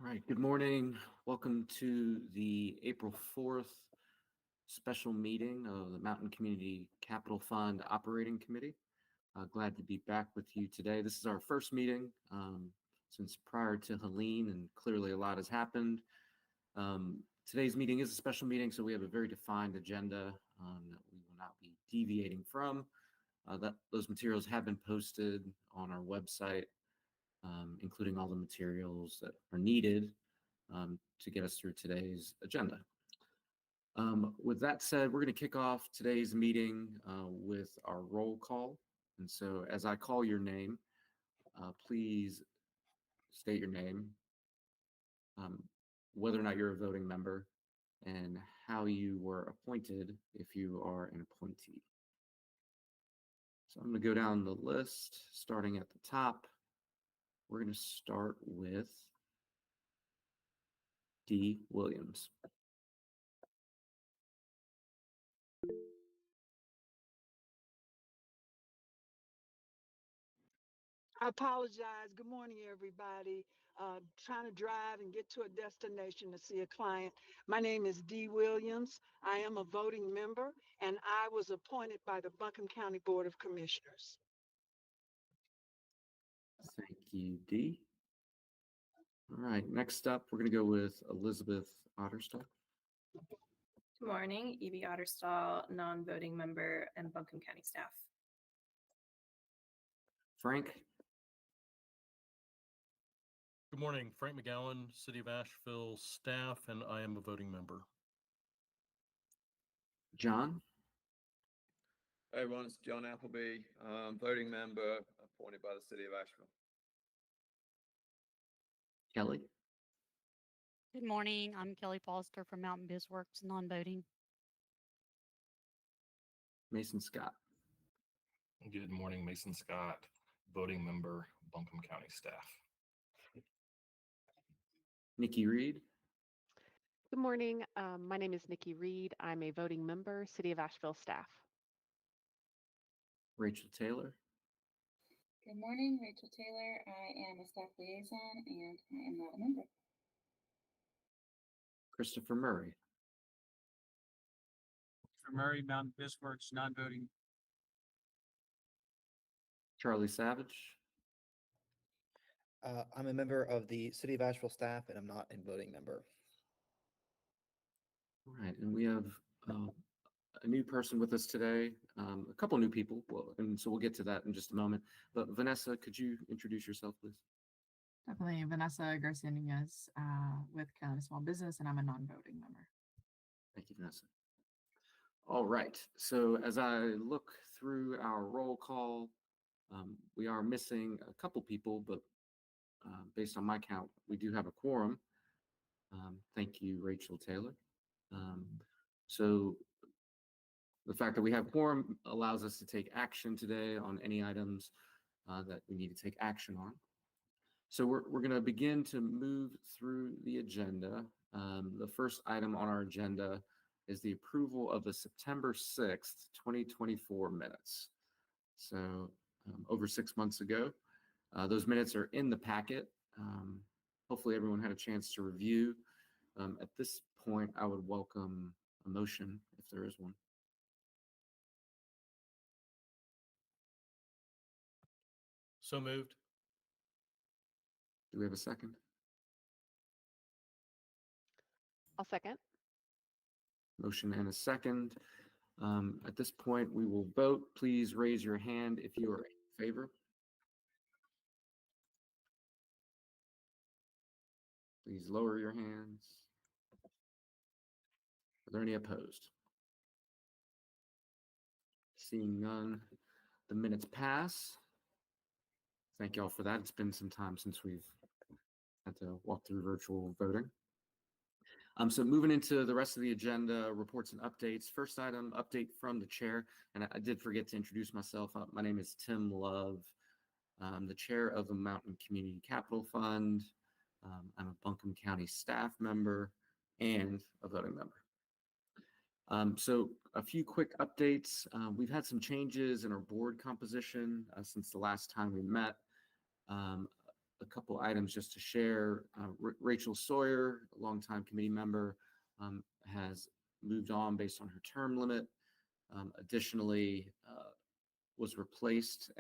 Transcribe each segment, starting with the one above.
All right, good morning. Welcome to the April 4th special meeting of the Mountain Community Capital Fund Operating Committee. Glad to be back with you today. This is our first meeting since prior to Helene, and clearly a lot has happened. Today's meeting is a special meeting, so we have a very defined agenda that we will not be deviating from. Those materials have been posted on our website, including all the materials that are needed to get us through today's agenda. With that said, we're going to kick off today's meeting with our roll call. And so as I call your name, please state your name, whether or not you're a voting member, and how you were appointed if you are an appointee. So I'm going to go down the list, starting at the top. We're going to start with D. Williams. I apologize. Good morning, everybody. Trying to drive and get to a destination to see a client. My name is Dee Williams. I am a voting member, and I was appointed by the Buncombe County Board of Commissioners. Thank you, Dee. All right, next up, we're going to go with Elizabeth Otterstall. Good morning, Evie Otterstall, non-voting member and Buncombe County staff. Frank. Good morning, Frank McGowan, City of Asheville staff, and I am a voting member. John. Hey everyone, it's John Appleby, voting member appointed by the City of Asheville. Kelly. Good morning. I'm Kelly Foster from Mountain BizWorks, non-voting. Mason Scott. Good morning, Mason Scott, voting member, Buncombe County staff. Nikki Reed. Good morning. My name is Nikki Reed. I'm a voting member, City of Asheville staff. Rachel Taylor. Good morning, Rachel Taylor. I am a staff liaison and I am not a member. Christopher Murray. Christopher Murray, Mountain BizWorks, non-voting. Charlie Savage. I'm a member of the City of Asheville staff, and I'm not a voting member. All right, and we have a new person with us today, a couple new people, and so we'll get to that in just a moment. But Vanessa, could you introduce yourself, please? Definitely, Vanessa Garcia Nunez with Carolina Small Business, and I'm a non-voting member. Thank you, Vanessa. All right, so as I look through our roll call, we are missing a couple people, but based on my count, we do have a quorum. Thank you, Rachel Taylor. So the fact that we have quorum allows us to take action today on any items that we need to take action on. So we're going to begin to move through the agenda. The first item on our agenda is the approval of the September 6th, 2024 minutes. So over 6 months ago. Those minutes are in the packet. Hopefully everyone had a chance to review. At this point, I would welcome a motion if there is one. So moved. Do we have a second? I'll second. Motion and a second. At this point, we will vote. Please raise your hand if you are in favor. Please lower your hands. Are there any opposed? Seeing none, the minutes pass. Thank you all for that. It's been some time since we've had to walk through virtual voting. So moving into the rest of the agenda, reports and updates. First item, update from the chair. And I did forget to introduce myself. My name is Tim Love. I'm the chair of the Mountain Community Capital Fund. I'm a Buncombe County staff member and a voting member. So a few quick updates. We've had some changes in our board composition since the last time we met. a couple items just to share. Rachel Sawyer, a longtime committee member, has moved on based on her term limit. Additionally, was replaced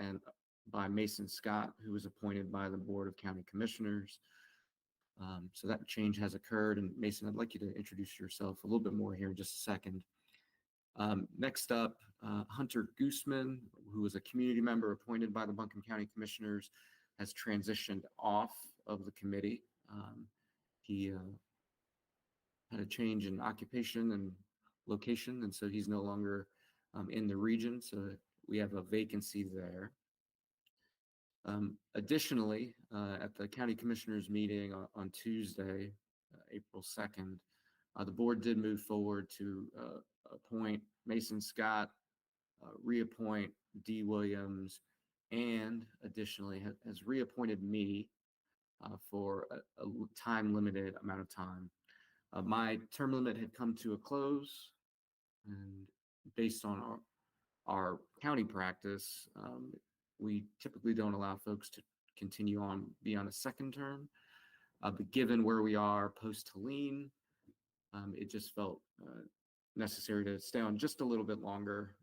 by Mason Scott, who was appointed by the Board of County Commissioners. So that change has occurred. And Mason, I'd like you to introduce yourself a little bit more here in just a second. Next up, Hunter Gooseman, who was a community member appointed by the Buncombe County Commissioners, has transitioned off of the committee. He had a change in occupation and location, and so he's no longer in the region. So we have a vacancy there. Additionally, at the County Commissioners meeting on Tuesday, April 2nd, the board did move forward to appoint Mason Scott, reappoint Dee Williams, and additionally has reappointed me for a time-limited amount of time. My term limit had come to a close, and based on our county practice, we typically don't allow folks to continue on beyond a second term. But given where we are post-Helene, it just felt necessary to stay on just a little bit longer,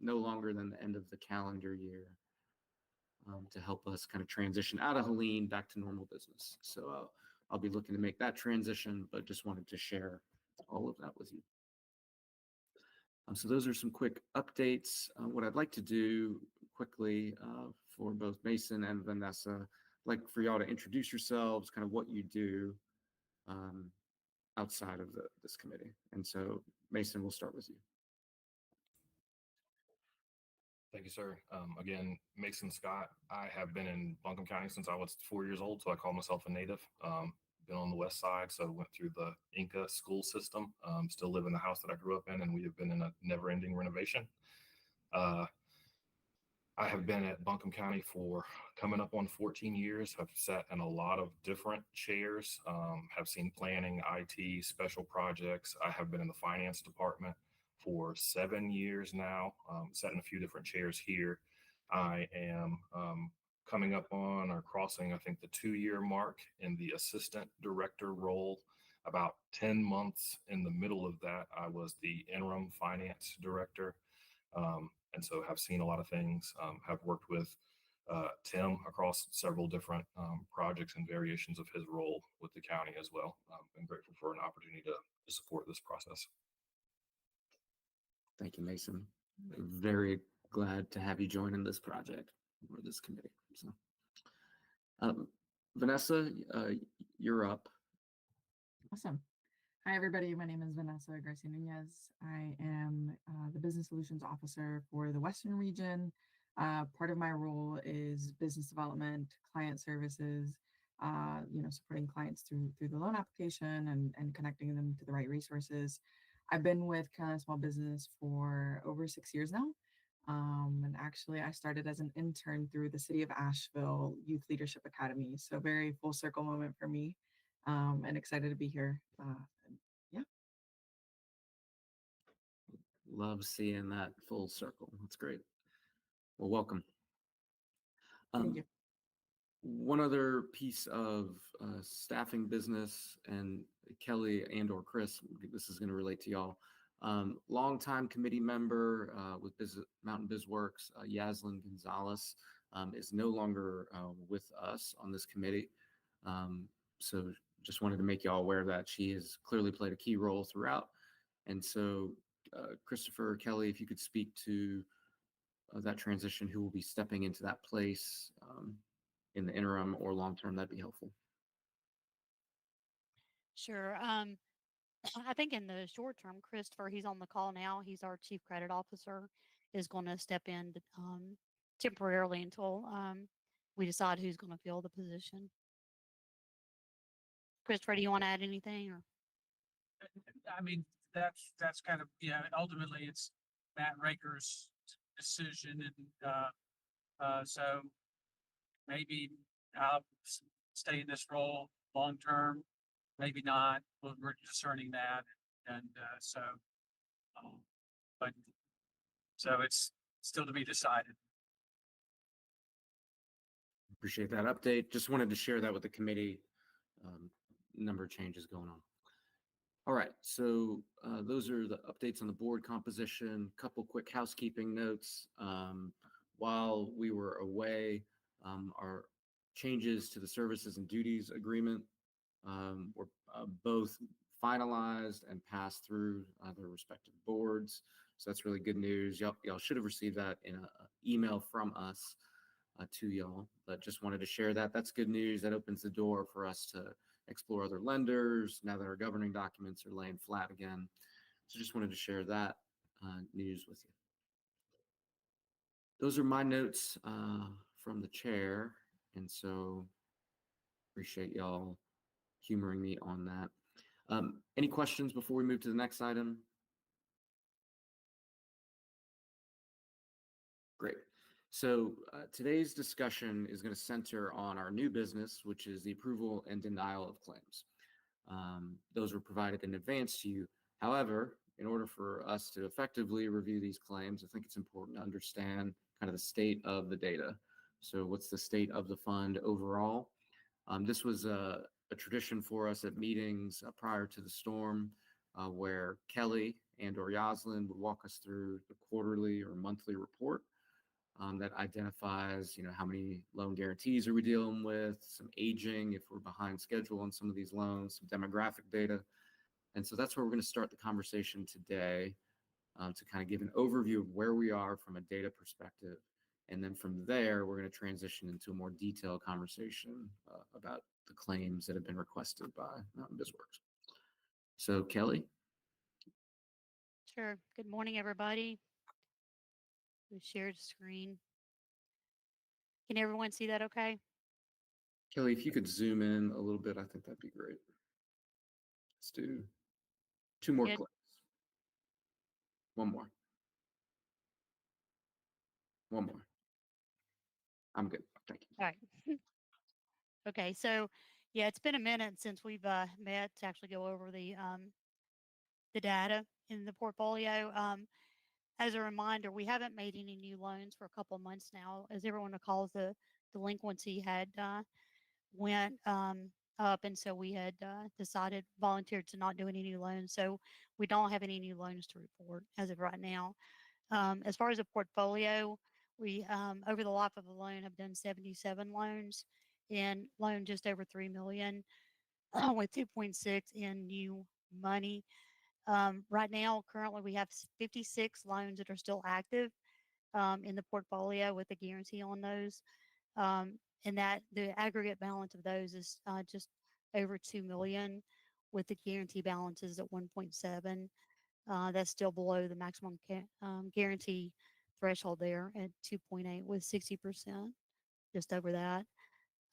no longer than the end of the calendar year, to help us kind of transition out of Helene back to normal business. So I'll be looking to make that transition, but just wanted to share all of that with you. So those are some quick updates. What I'd like to do quickly for both Mason and Vanessa, I'd like for y'all to introduce yourselves, kind of what you do outside of this committee. And so Mason, we'll start with you. Thank you, sir. Again, Mason Scott. I have been in Buncombe County since I was 4 years old, so I call myself a native. Been on the west side, so went through the Inca school system. Still live in the house that I grew up in, and we have been in a never-ending renovation. I have been at Buncombe County for coming up on 14 years. I've sat in a lot of different chairs, have seen planning, IT, special projects. I have been in the finance department for 7 years now, sat in a few different chairs here. I am coming up on or crossing, I think, the 2-year mark in the assistant director role. About 10 months in the middle of that, I was the interim finance director. And so have seen a lot of things, have worked with Tim across several different projects and variations of his role with the county as well. Been grateful for an opportunity to support this process. Thank you, Mason. Very glad to have you join in this project or this committee. So, Vanessa, you're up. Awesome. Hi, everybody. My name is Vanessa Garcia Nunez. I am the Business Solutions Officer for the Western region. Part of my role is business development, client services, supporting clients through the loan application and connecting them to the right resources. I've been with Carolina Small Business for over 6 years now. And actually, I started as an intern through the City of Asheville Youth Leadership Academy. So very full circle moment for me, and excited to be here. Yeah. Love seeing that full circle. That's great. Well, welcome. Thank you. One other piece of staffing business, and Kelly and or Chris, this is going to relate to y'all. Longtime committee member with Mountain BizWorks, Yaslin Gonzalez, is no longer with us on this committee. So just wanted to make y'all aware of that. She has clearly played a key role throughout. And so Christopher, Kelly, if you could speak to that transition, who will be stepping into that place in the interim or long term, that'd be helpful. Sure. I think in the short term, Christopher, he's on the call now. He's our Chief Credit Officer, is going to step in temporarily until we decide who's going to fill the position. Christopher, do you want to add anything? Or? I mean, that's kind of, yeah, ultimately it's Matt Raker's decision. And so maybe I'll stay in this role long term, maybe not. We're discerning that. And so it's still to be decided. Appreciate that update. Just wanted to share that with the committee. Number of changes going on. All right, so those are the updates on the board composition. Couple quick housekeeping notes. While we were away, our changes to the services and duties agreement were both finalized and passed through their respective boards. So that's really good news. Y'all should have received that in an email from us to y'all, but just wanted to share that. That's good news. That opens the door for us to explore other lenders now that our governing documents are laying flat again. So just wanted to share that news with you. Those are my notes from the chair. And so appreciate y'all humoring me on that. Any questions before we move to the next item? Great. So today's discussion is going to center on our new business, which is the approval and denial of claims. Those were provided in advance to you. However, in order for us to effectively review these claims, I think it's important to understand kind of the state of the data. So what's the state of the fund overall? This was a tradition for us at meetings prior to the storm, where Kelly and/or Yoslin would walk us through the quarterly or monthly report that identifies, how many loan guarantees are we dealing with, some aging if we're behind schedule on some of these loans, some demographic data. And so that's where we're going to start the conversation today, to kind of give an overview of where we are from a data perspective. And then from there, we're going to transition into a more detailed conversation about the claims that have been requested by Mountain BizWorks. So Kelly. Sure. Good morning, everybody. We shared screen. Can everyone see that okay? Kelly, if you could zoom in a little bit, I think that'd be great. Let's do 2 more Good. clicks. 1 more. 1 more. I'm good. Thank you. All right. Okay, so yeah, it's been a minute since we've met to actually go over the data in the portfolio. As a reminder, we haven't made any new loans for a couple of months now. As everyone recalls, the delinquency had went up, and so we had volunteered to not do any new loans. So we don't have any new loans to report as of right now. As far as the portfolio, we over the life of a loan have done 77 loans and loaned just over 3 million with 2.6 in new money. Right now, currently, we have 56 loans that are still active in the portfolio with a guarantee on those. And that the aggregate balance of those is just over 2 million with the guarantee balances at 1.7. That's still below the maximum guarantee threshold there at 2.8 with 60%, just over that.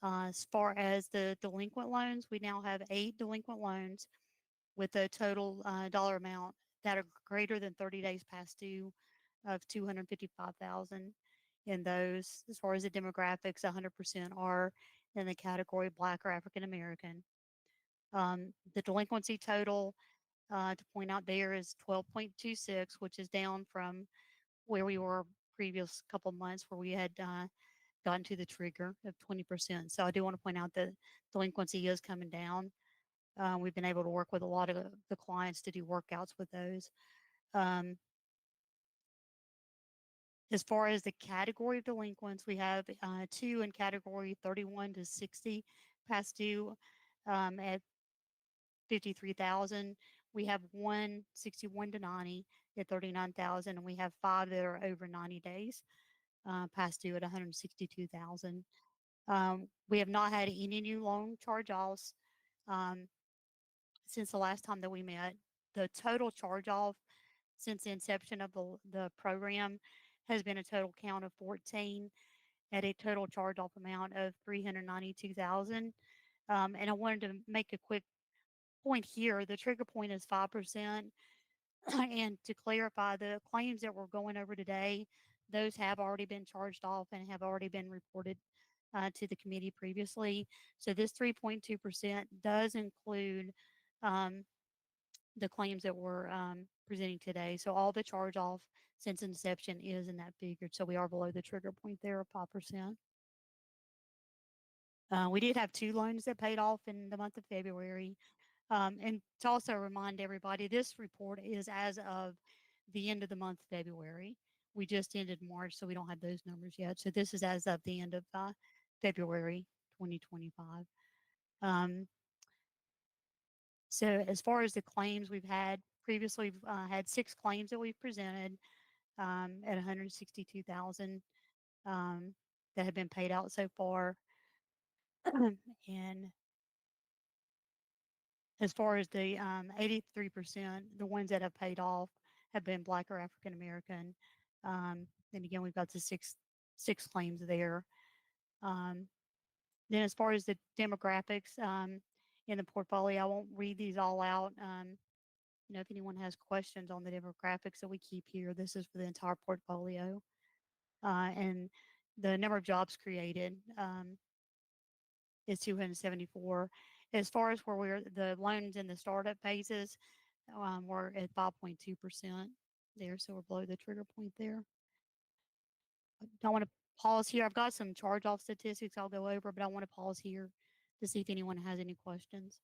As far as the delinquent loans, we now have 8 delinquent loans with a total dollar amount that are greater than 30 days past due of 255,000 in those. As far as the demographics, 100% are in the category Black or African American. The delinquency total to point out there is 12.26, which is down from where we were previous couple months where we had gotten to the trigger of 20%. So I do want to point out that delinquency is coming down. We've been able to work with a lot of the clients to do workouts with those. As far as the category of delinquents, we have 2 in category 31 to 60 past due at 53,000. We have 1 61 to 90 at 39,000, and we have 5 that are over 90 days past due at 162,000. We have not had any new loan charge-offs since the last time that we met. The total charge-off since the inception of the program has been a total count of 14 at a total charge-off amount of 392,000. And I wanted to make a quick point here. The trigger point is 5%. And to clarify, the claims that we're going over today, those have already been charged off and have already been reported to the committee previously. So this 3.2% does include the claims that we're presenting today. So all the charge off since inception is in that figure. So we are below the trigger point there of 5%. We did have 2 loans that paid off in the month of February. And to also remind everybody, this report is as of the end of the month, February. We just ended March, so we don't have those numbers yet. So this is as of the end of February 2025. So as far as the claims we've had previously, we've had 6 claims that we've presented at 162,000 that have been paid out so far. And as far as the 83%, the ones that have paid off have been Black or African American. And again, we've got the six claims there. Then as far as the demographics in the portfolio, I won't read these all out. If anyone has questions on the demographics that we keep here, this is for the entire portfolio. And the number of jobs created is 274. As far as where the loans in the startup phases, we're at 5.2% there, so we're below the trigger point there. I want to pause here. I've got some charge-off statistics I'll go over, but I want to pause here to see if anyone has any questions.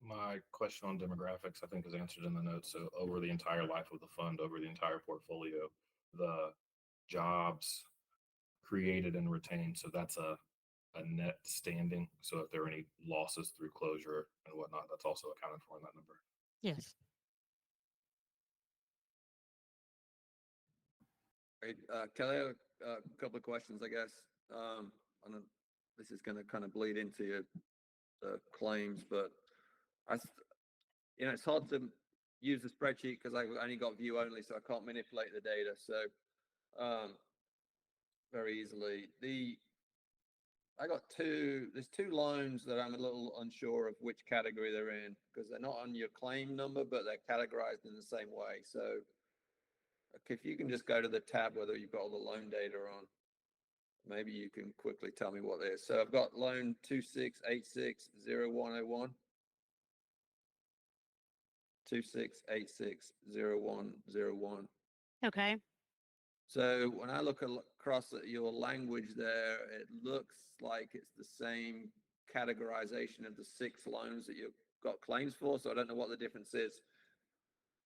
My question on demographics, I think, is answered in the notes. So over the entire life of the fund, over the entire portfolio, the jobs created and retained. So that's a net standing. So if there are any losses through closure and whatnot, that's also accounted for in that number. Yes. Great. Kelly, I have a couple of questions, I guess. This is going to kind of bleed into the claims, but it's hard to use the spreadsheet because I only got view only, so I can't manipulate the data. So very easily, there's 2 loans that I'm a little unsure of which category they're in because they're not on your claim number, but they're categorized in the same way. So if you can just go to the tab, whether you've got all the loan data on, maybe you can quickly tell me what it is. So I've got loan 26860101. 26860101. Okay. So when I look across at your language there, it looks like it's the same categorization of the 6 loans that you've got claims for. So I don't know what the difference is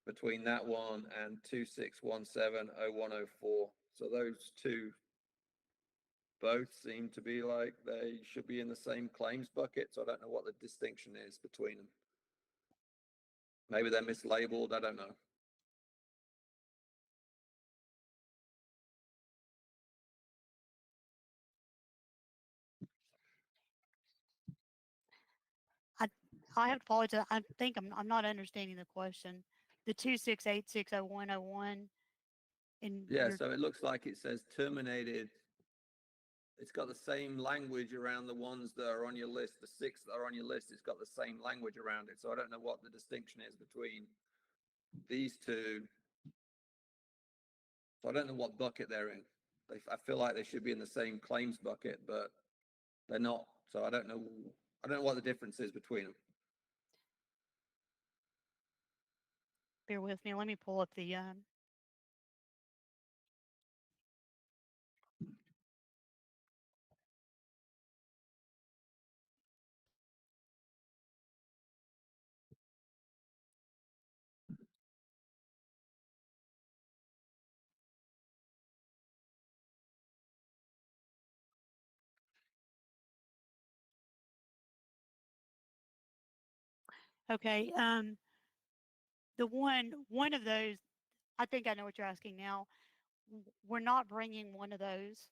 between that one and 26170104. So those 2 both seem to be like they should be in the same claims bucket. So I don't know what the distinction is between them. Maybe they're mislabeled. I don't know. I have to apologize. I think I'm not understanding the question. The 26860101. Yeah, so it looks like it says terminated. It's got the same language around the ones that are on your list. The 6 that are on your list, it's got the same language around it. So I don't know what the distinction is between these 2. So I don't know what bucket they're in. I feel like they should be in the same claims bucket, but they're not. So I don't know what the difference is between them. Bear with me. Let me pull up the Okay. The one of those, I think I know what you're asking now. We're not bringing one of those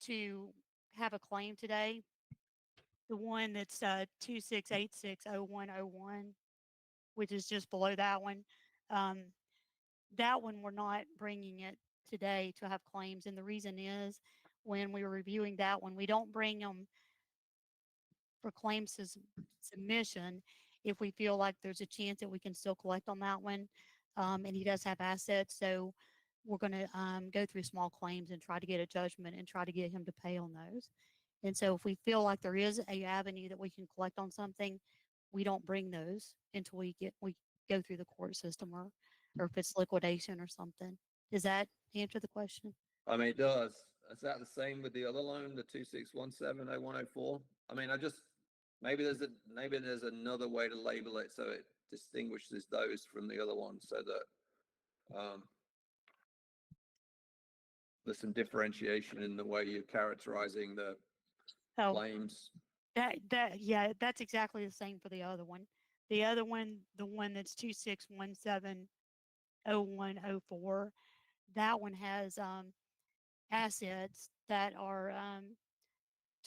to have a claim today. The one that's 26860101, which is just below that one. That one, we're not bringing it today to have claims. And the reason is when we were reviewing that one, we don't bring them for claims submission if we feel like there's a chance that we can still collect on that one. And he does have assets. So we're going to go through small claims and try to get a judgment and try to get him to pay on those. And so if we feel like there is a avenue that we can collect on something, we don't bring those until we go through the court system or if it's liquidation or something. Does that answer the question? I mean, it does. is that the same with the other loan, the 26170104? I mean, maybe there's another way to label it so it distinguishes those from the other ones so that there's some differentiation in the way you're characterizing the Oh, claims. yeah, that's exactly the same for the other one. The other one, the one that's 26170104, that one has assets that are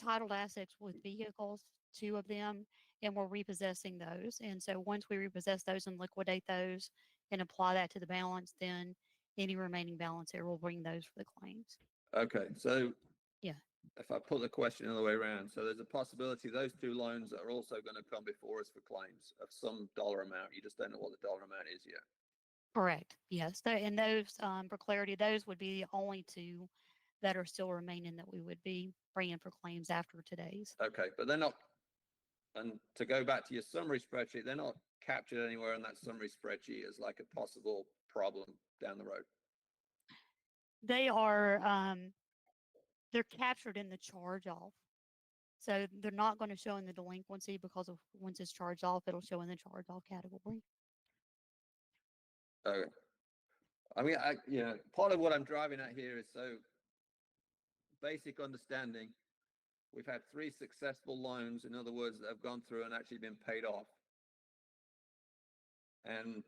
titled assets with vehicles, two of them, and we're repossessing those. And so once we repossess those and liquidate those and apply that to the balance, then any remaining balance there will bring those for the claims. Okay, so Yeah. if I put the question the other way around, so there's a possibility those two loans are also going to come before us for claims of some dollar amount. You just don't know what the dollar amount is yet. Correct. Yes. And those, for clarity, those would be the only two that are still remaining that we would be bringing for claims after today's. Okay, but they're not, and to go back to your summary spreadsheet, they're not captured anywhere in that summary spreadsheet as like a possible problem down the road. They are, they're captured in the charge off. So they're not going to show in the delinquency because of once it's charged off, it'll show in the charge off category. Okay. I mean, part of what I'm driving at here is so basic understanding. We've had 3 successful loans, in other words, that have gone through and actually been paid off. And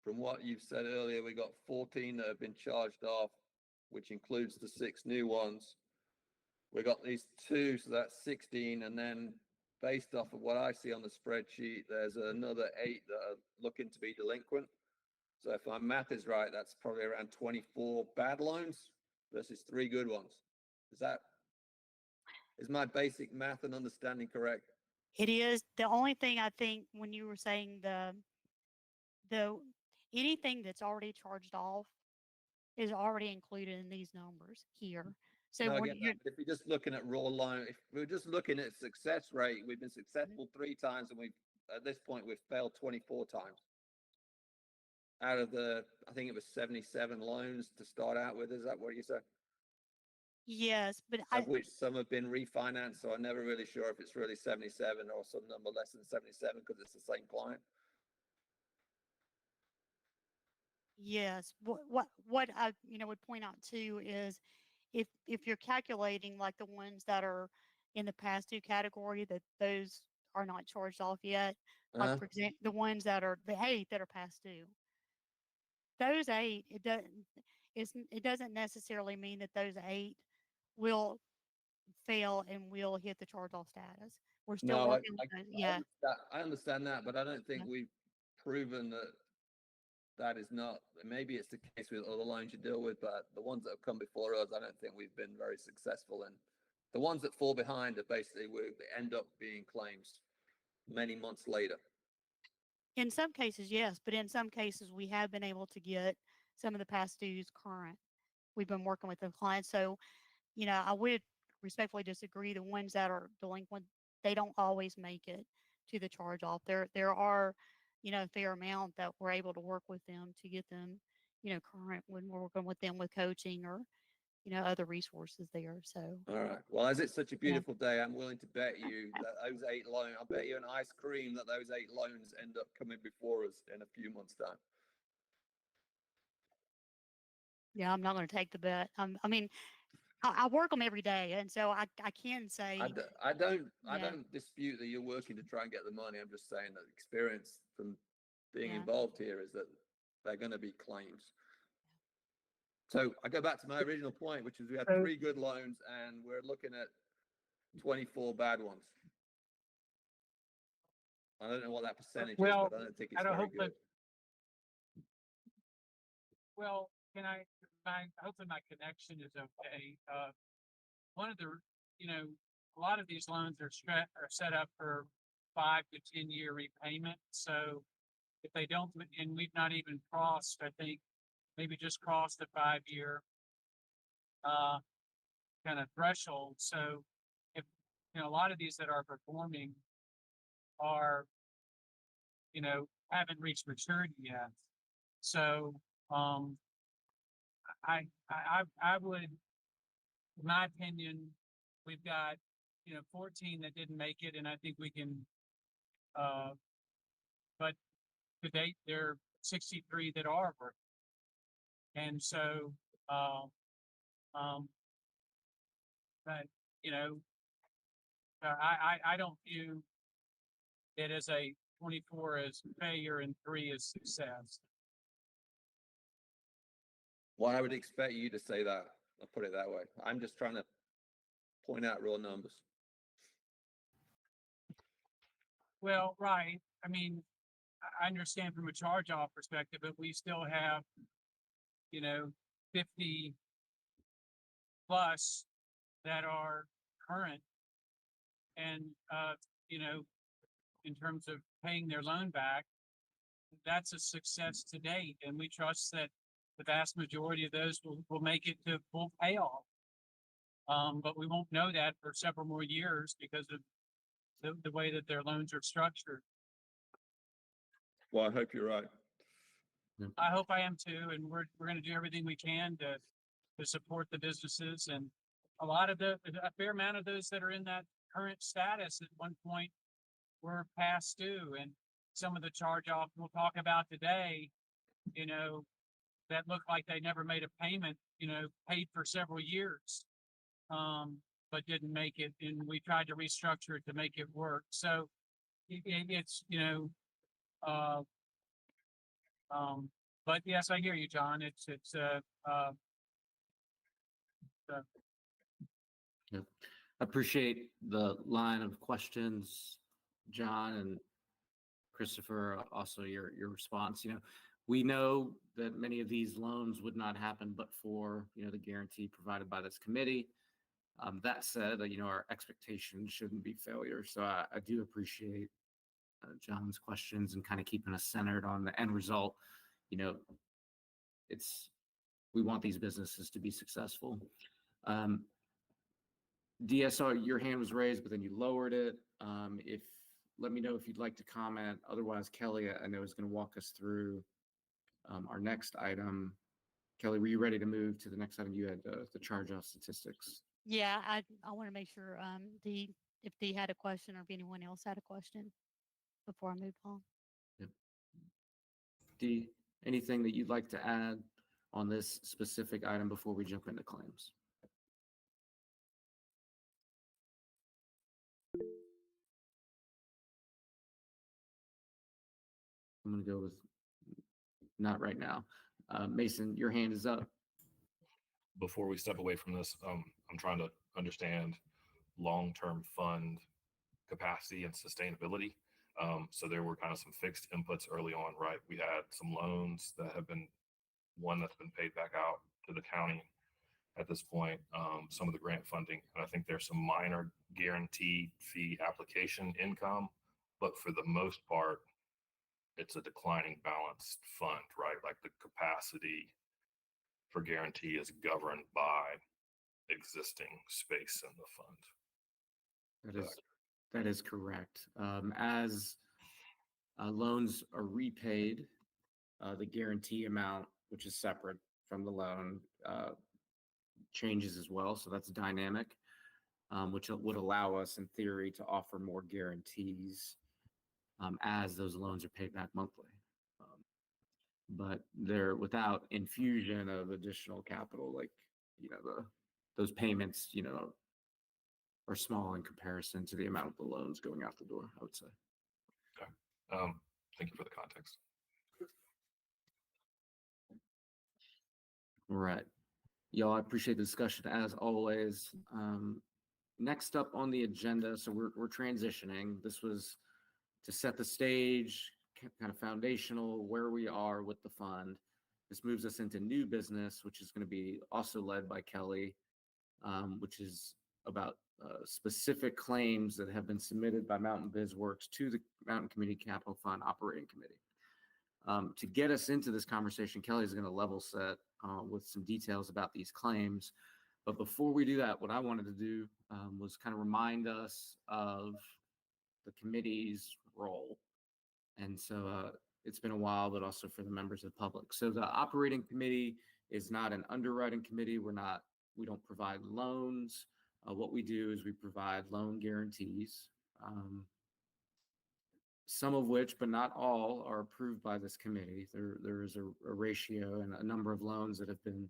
from what you've said earlier, we got 14 that have been charged off, which includes the 6 new ones. We got these 2, so that's 16. And then based off of what I see on the spreadsheet, there's another 8 that are looking to be delinquent. So if my math is right, that's probably around 24 bad loans versus 3 good ones. Is my basic math and understanding correct? It is. The only thing I think when you were saying the anything that's already charged off is already included in these numbers here. So No, I when get you're that, but if you're just looking at raw loan, if we're just looking at success rate, we've been successful 3 times, and at this point we've failed 24 times. Out of I think it was 77 loans to start out with. Is that what you said? yes, but Of which some have been refinanced, so I'm never really sure if it's really 77 or some number less than 77 because it's the same client. yes, what I would point out too is if you're calculating like the ones that are in the past due category, that those are not charged off yet. Like for example, the ones that are the 8 that are past due. Those 8, it doesn't necessarily mean that those 8 will fail and will hit the charge off status. We're still working with those. Yeah. I understand that, but I don't think we've proven that is not. Maybe it's the case with other loans you deal with, but the ones that have come before us, I don't think we've been very successful in. The ones that fall behind are basically they end up being claims many months later. In some cases, yes, but in some cases, we have been able to get some of the past dues current. We've been working with the clients. So, I would respectfully disagree. The ones that are delinquent, they don't always make it to the charge off. There are, a fair amount that we're able to work with them to get them, current when we're working with them with coaching or, other resources there. So, all right. Well, as it's such a beautiful day, I'm willing to bet you that those 8 loans, I'll bet you an ice cream that those 8 loans end up coming before us in a few months' time. yeah, I'm not going to take the bet. I mean, I work them every day, and so I can say I don't dispute that you're working to try and get the money. I'm just saying that experience from being involved here is that they're going to be claims. So I go back to my original point, which is we had 3 good loans and we're looking at 24 bad ones. I don't know what that percentage is, but I don't think it's very good. Well, hopefully my connection is okay. One of the, a lot of these loans are set up for 5 to 10 year repayment. So if they don't, and we've not even crossed, I think maybe just crossed the 5-year kind of threshold. So if, a lot of these that are performing are, haven't reached maturity yet. So I would in my opinion, we've got, 14 that didn't make it, and I think we can, but to date, there are 63 that are working. And so, but, I don't view it as a 24 as failure and 3 as success. Well, I would expect you to say that. I'll put it that way. I'm just trying to point out real numbers. Well, right. I mean, I understand from a charge off perspective, but we still have, 50 plus that are current. And, in terms of paying their loan back, that's a success to date. And we trust that the vast majority of those will make it to full payoff. But we won't know that for several more years because of the way that their loans are structured. Well, I hope you're right. I hope I am too, and we're going to do everything we can to support the businesses. And a fair amount of those that are in that current status at one point were past due, and some of the charge-off we'll talk about today, that looked like they never made a payment, paid for several years, but didn't make it, and we tried to restructure it to make it work. So it's but yes, I hear you, John. Yep. Appreciate the line of questions, John and Christopher. Also, your response. We know that many of these loans would not happen but for the guarantee provided by this committee. That said, our expectations shouldn't be failure. So I do appreciate John's questions and kind of keeping us centered on the end result. We want these businesses to be successful. DSR, your hand was raised, but then you lowered it. Let me know if you'd like to comment. Otherwise, Kelly, I know is going to walk us through our next item. Kelly, were you ready to move to the next item? You had the charge-off statistics. Yeah, I want to make sure if Dee had a question or if anyone else had a question before I move on. Yep. Dee, anything that you'd like to add on this specific item before we jump into claims? I'm going to go with not right now. Mason, your hand is up. Before we step away from this, I'm trying to understand long-term fund capacity and sustainability. So there were kind of some fixed inputs early on, right? We had some loans that have been one that's been paid back out to the county at this point, some of the grant funding. And I think there's some minor guaranteed fee application income, but for the most part, it's a declining balanced fund, right? Like the capacity for guarantee is governed by existing space in the fund. That is correct. As loans are repaid, the guarantee amount, which is separate from the loan, changes as well. So that's dynamic, which would allow us, in theory, to offer more guarantees as those loans are paid back monthly. But they're without infusion of additional capital, like those payments, are small in comparison to the amount of the loans going out the door, I would say. Okay. Thank you for the context. All right. Y'all, I appreciate the discussion as always. Next up on the agenda, so we're transitioning. This was to set the stage, kind of foundational, where we are with the fund. This moves us into new business, which is going to be also led by Kelly, which is about specific claims that have been submitted by Mountain BizWorks to the Mountain Community Capital Fund Operating Committee. To get us into this conversation, Kelly is going to level set with some details about these claims. But before we do that, what I wanted to do was kind of remind us of the committee's role. And so it's been a while, but also for the members of the public. So the operating committee is not an underwriting committee. We're not we don't provide loans. What we do is we provide loan guarantees, some of which, but not all, are approved by this committee. There is a ratio and a number of loans that have been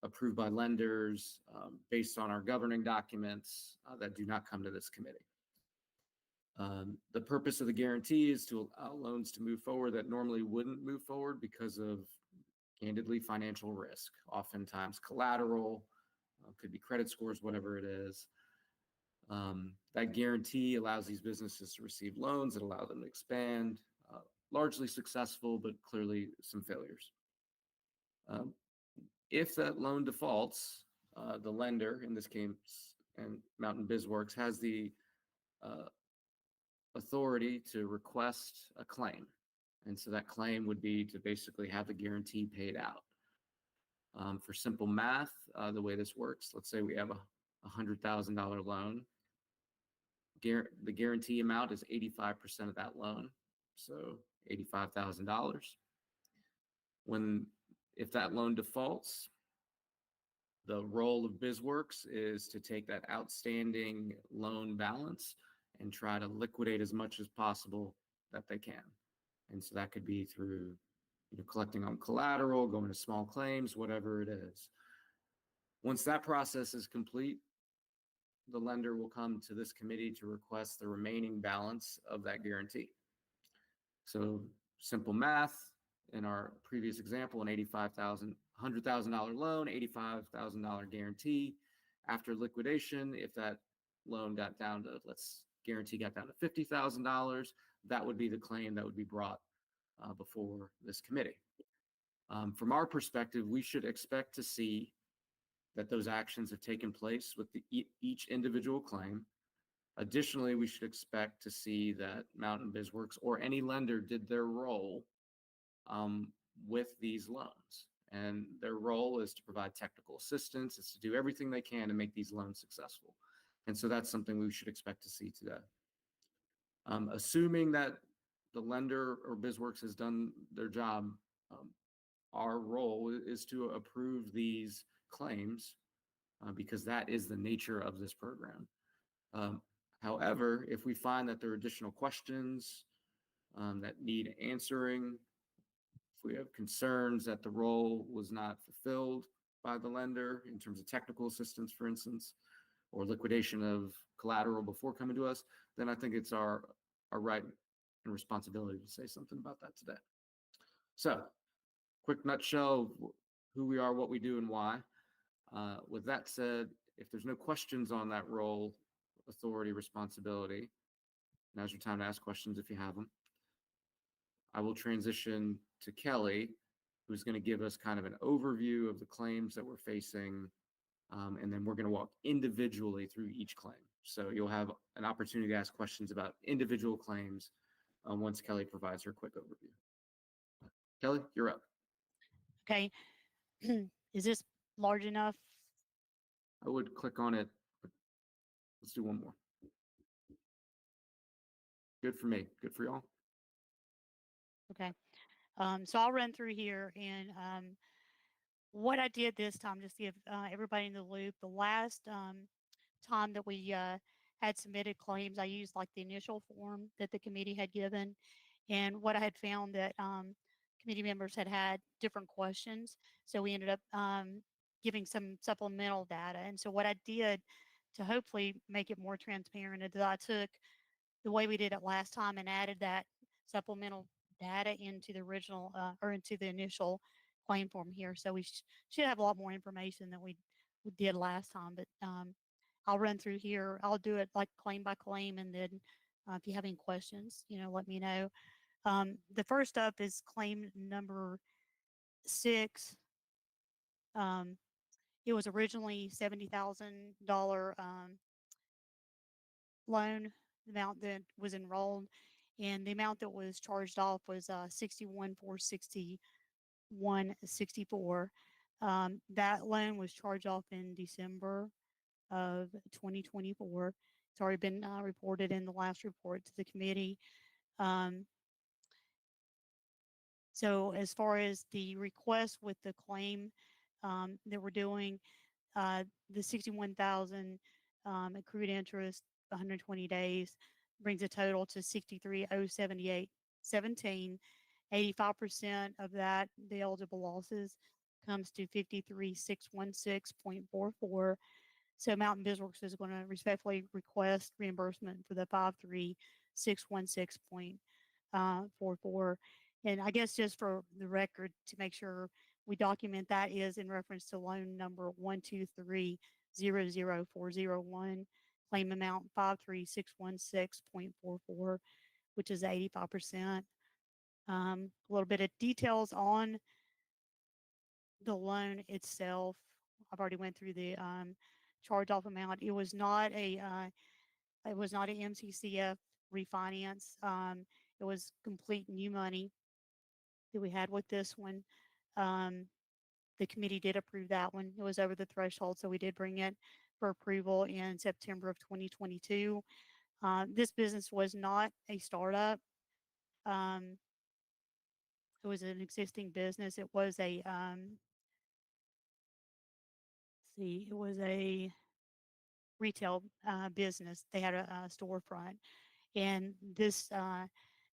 approved by lenders based on our governing documents that do not come to this committee. The purpose of the guarantee is to allow loans to move forward that normally wouldn't move forward because of, candidly, financial risk. Oftentimes collateral, could be credit scores, whatever it is. That guarantee allows these businesses to receive loans that allow them to expand, largely successful, but clearly some failures. If that loan defaults, the lender, in this case, and Mountain BizWorks, has the authority to request a claim. And so that claim would be to basically have the guarantee paid out. For simple math, the way this works, let's say we have a $100,000 loan. The guarantee amount is 85% of that loan, so $85,000. If that loan defaults, the role of BizWorks is to take that outstanding loan balance and try to liquidate as much as possible that they can. And so that could be through collecting on collateral, going to small claims, whatever it is. Once that process is complete, the lender will come to this committee to request the remaining balance of that guarantee. So simple math, in our previous example, an $100,000 loan, $85,000 guarantee. After liquidation, if that loan got down to, guarantee got down to $50,000, that would be the claim that would be brought before this committee. From our perspective, we should expect to see that those actions have taken place with each individual claim. Additionally, we should expect to see that Mountain BizWorks or any lender did their role with these loans. And their role is to provide technical assistance, is to do everything they can to make these loans successful. And so that's something we should expect to see today. Assuming that the lender or BizWorks has done their job, our role is to approve these claims because that is the nature of this program. However, if we find that there are additional questions that need answering, if we have concerns that the role was not fulfilled by the lender in terms of technical assistance, for instance, or liquidation of collateral before coming to us, then I think it's our right and responsibility to say something about that today. So, quick nutshell of who we are, what we do, and why. With that said, if there's no questions on that role, authority, responsibility, now's your time to ask questions if you have them. I will transition to Kelly, who's going to give us kind of an overview of the claims that we're facing, and then we're going to walk individually through each claim. So you'll have an opportunity to ask questions about individual claims once Kelly provides her quick overview. Kelly, you're up. Okay. Is this large enough? I would click on it, but let's do one more. Good for me. Good for y'all. Okay. So I'll run through here and what I did this time, just to give everybody in the loop. The last time that we had submitted claims, I used like the initial form that the committee had given. And what I had found that committee members had different questions. So we ended up giving some supplemental data. And so what I did to hopefully make it more transparent is that I took the way we did it last time and added that supplemental data into the original or into the initial claim form here. So we should have a lot more information than we did last time. But I'll run through here. I'll do it like claim by claim, and then if you have any questions, let me know. The first up is claim number 6. It was originally $70,000 loan amount that was enrolled, and the amount that was charged off was $61,461.64. That loan was charged off in December of 2024. It's already been reported in the last report to the committee. So as far as the request with the claim that we're doing, The 61,000 accrued interest, 120 days, brings a total to 63,078.17. 85% of that, the eligible losses, comes to 53,616.44. So Mountain Bizworks is going to respectfully request reimbursement for the 53,616.44. And I guess just for the record, to make sure we document, that is in reference to loan number 123-00401, claim amount 53,616.44, which is 85%. A little bit of details on the loan itself. I've already went through the charge-off amount. It was not a MCCF refinance. It was complete new money that we had with this one. The committee did approve that one. It was over the threshold, so we did bring it for approval in September of 2022. This business was not a startup. It was an existing business. It was a it was a retail business. They had a storefront, and this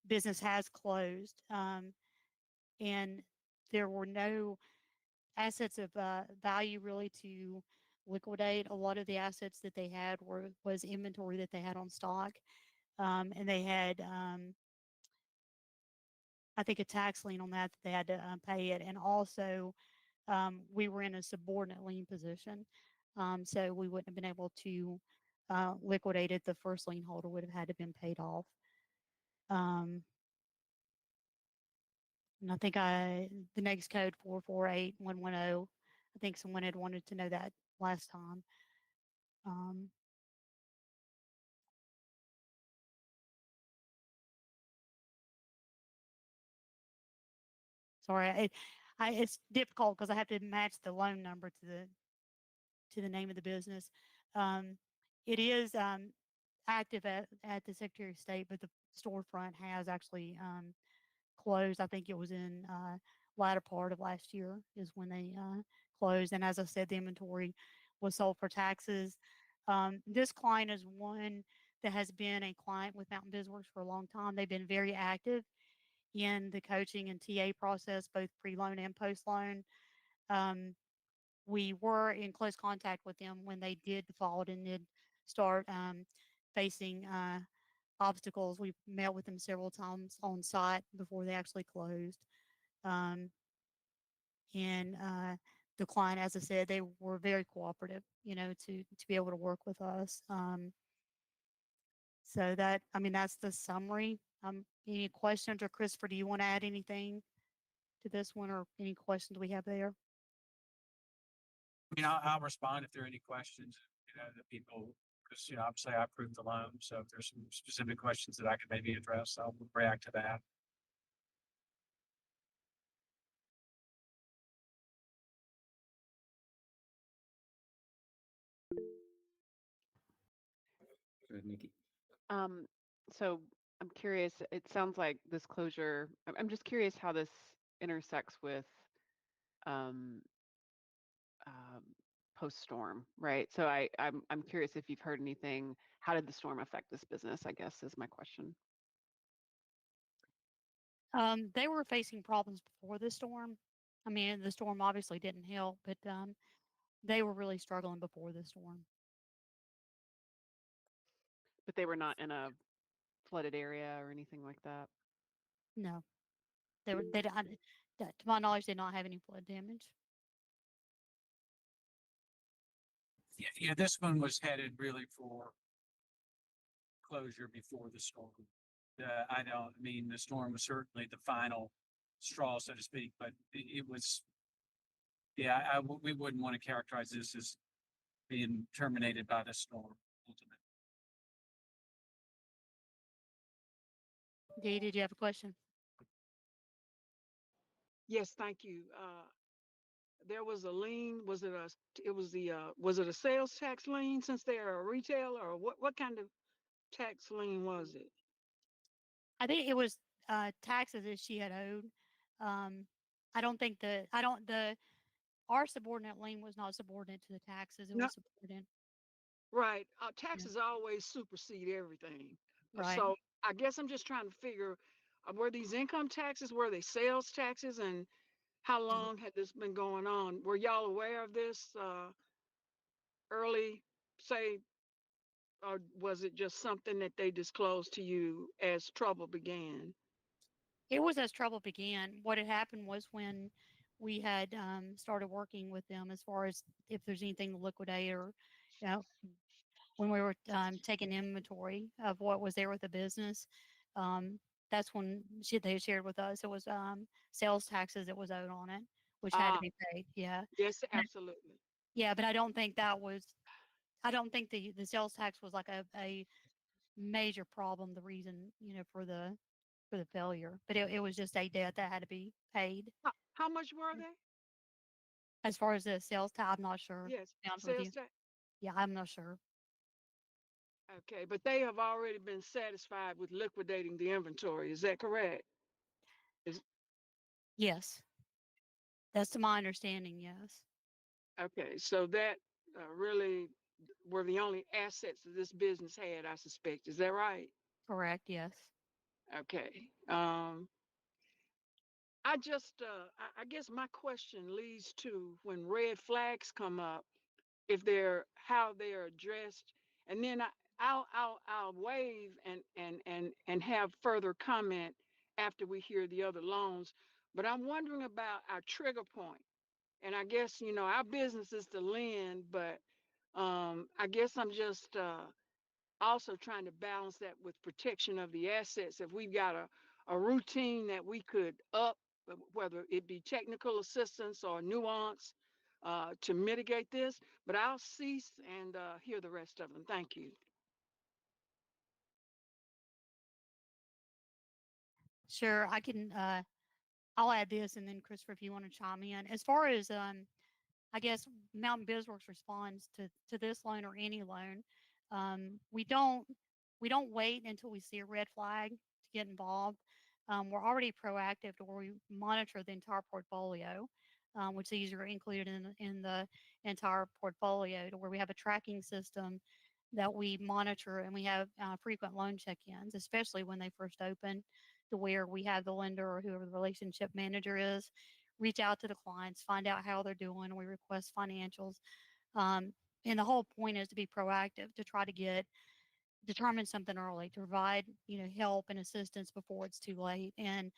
business has closed. And there were no assets of value really to liquidate. A lot of the assets that they had was inventory that they had on stock, and they had I think a tax lien on that they had to pay it, and also we were in a subordinate lien position, so we wouldn't have been able to liquidate it. The first lien holder would have had to have been paid off. And I think the next code 448110. I think someone had wanted to know that last time. Sorry, it's difficult because I have to match the loan number to the name of the business. It is active at the Secretary of State, but the storefront has actually closed. I think it was in latter part of last year is when they closed. And as I said, the inventory was sold for taxes. This client is one that has been a client with Mountain Bizworks for a long time. They've been very active in the coaching and TA process, both pre-loan and post-loan. We were in close contact with them when they did default and did start facing obstacles. We met with them several times on site before they actually closed. And the client, as I said, they were very cooperative, to be able to work with us. So that's the summary. Any questions, or Christopher, do you want to add anything to this one, or any questions we have there? I mean, I'll respond if there are any questions, that people, because, obviously I approved the loan. So if there's some specific questions that I could maybe address, I'll react to that. Go ahead, Nikki. So I'm curious, it sounds like this closure, I'm just curious how this intersects with post-storm, right? So I'm curious if you've heard anything. How did the storm affect this business, I guess, is my question. They were facing problems before the storm. I mean, the storm obviously didn't help, but they were really struggling before the storm. But they were not in a flooded area or anything like that? No, to my knowledge, did not have any flood damage. Yeah, this one was headed really for closure before the storm. The storm was certainly the final straw, so to speak, but it was, we wouldn't want to characterize this as being terminated by the storm ultimately. Dee, did you have a question? Yes, thank you. There was a lien. Was it a sales tax lien since they're a retailer, or what kind of tax lien was it? I think it was our subordinate lien was not subordinate to the taxes. It No, was subordinate. right. Yeah. Taxes always supersede everything. Right. So I guess I'm just trying to figure, were these income taxes, were they sales taxes, and how long had this been going on? Were y'all aware of this early, say, or was it just something that they disclosed to you as trouble began? It was as trouble began. What had happened was when we had started working with them as far as if there's anything to liquidate or, you know, when we were taking inventory of what was there with the business, um, that's when they shared with us it was sales taxes that was owed on it, which had to Ah, be paid. Yeah. yes, And- absolutely. Yeah, but I don't think that was. I don't think the sales tax was like a major problem. The reason for the failure, but it was just a debt that had to be paid. How much were they? As far as the sales tax, I'm not sure. To Yes, be honest with sales you, tax. yeah, I'm not sure. Okay, but they have already been satisfied with liquidating the inventory. Is that correct? Is Yes, that's to my understanding. Yes, okay, so that really were the only assets that this business had, I suspect. Is that right? correct. Yes. Okay. I guess my question leads to when red flags come up, if they're how they are addressed, and then I'll waive and have further comment after we hear the other loans. But I'm wondering about our trigger point. And I guess, our business is to lend, but I guess I'm just also trying to balance that with protection of the assets. If we've got a routine that we could up, whether it be technical assistance or nuance to mitigate this, but I'll cease and hear the rest of them. Thank you. Sure, I can. I'll add this, and then Christopher, if you want to chime in. As far as I guess Mountain BizWorks responds to this loan or any loan, we don't wait until we see a red flag to get involved. We're already proactive to where we monitor the entire portfolio, which these are included in the entire portfolio, to where we have a tracking system that we monitor, and we have frequent loan check-ins, especially when they first open, to where we have the lender or whoever the relationship manager is reach out to the clients, find out how they're doing. We request financials. And the whole point is to be proactive, to try to determine something early, to provide, help and assistance before it's too late. And,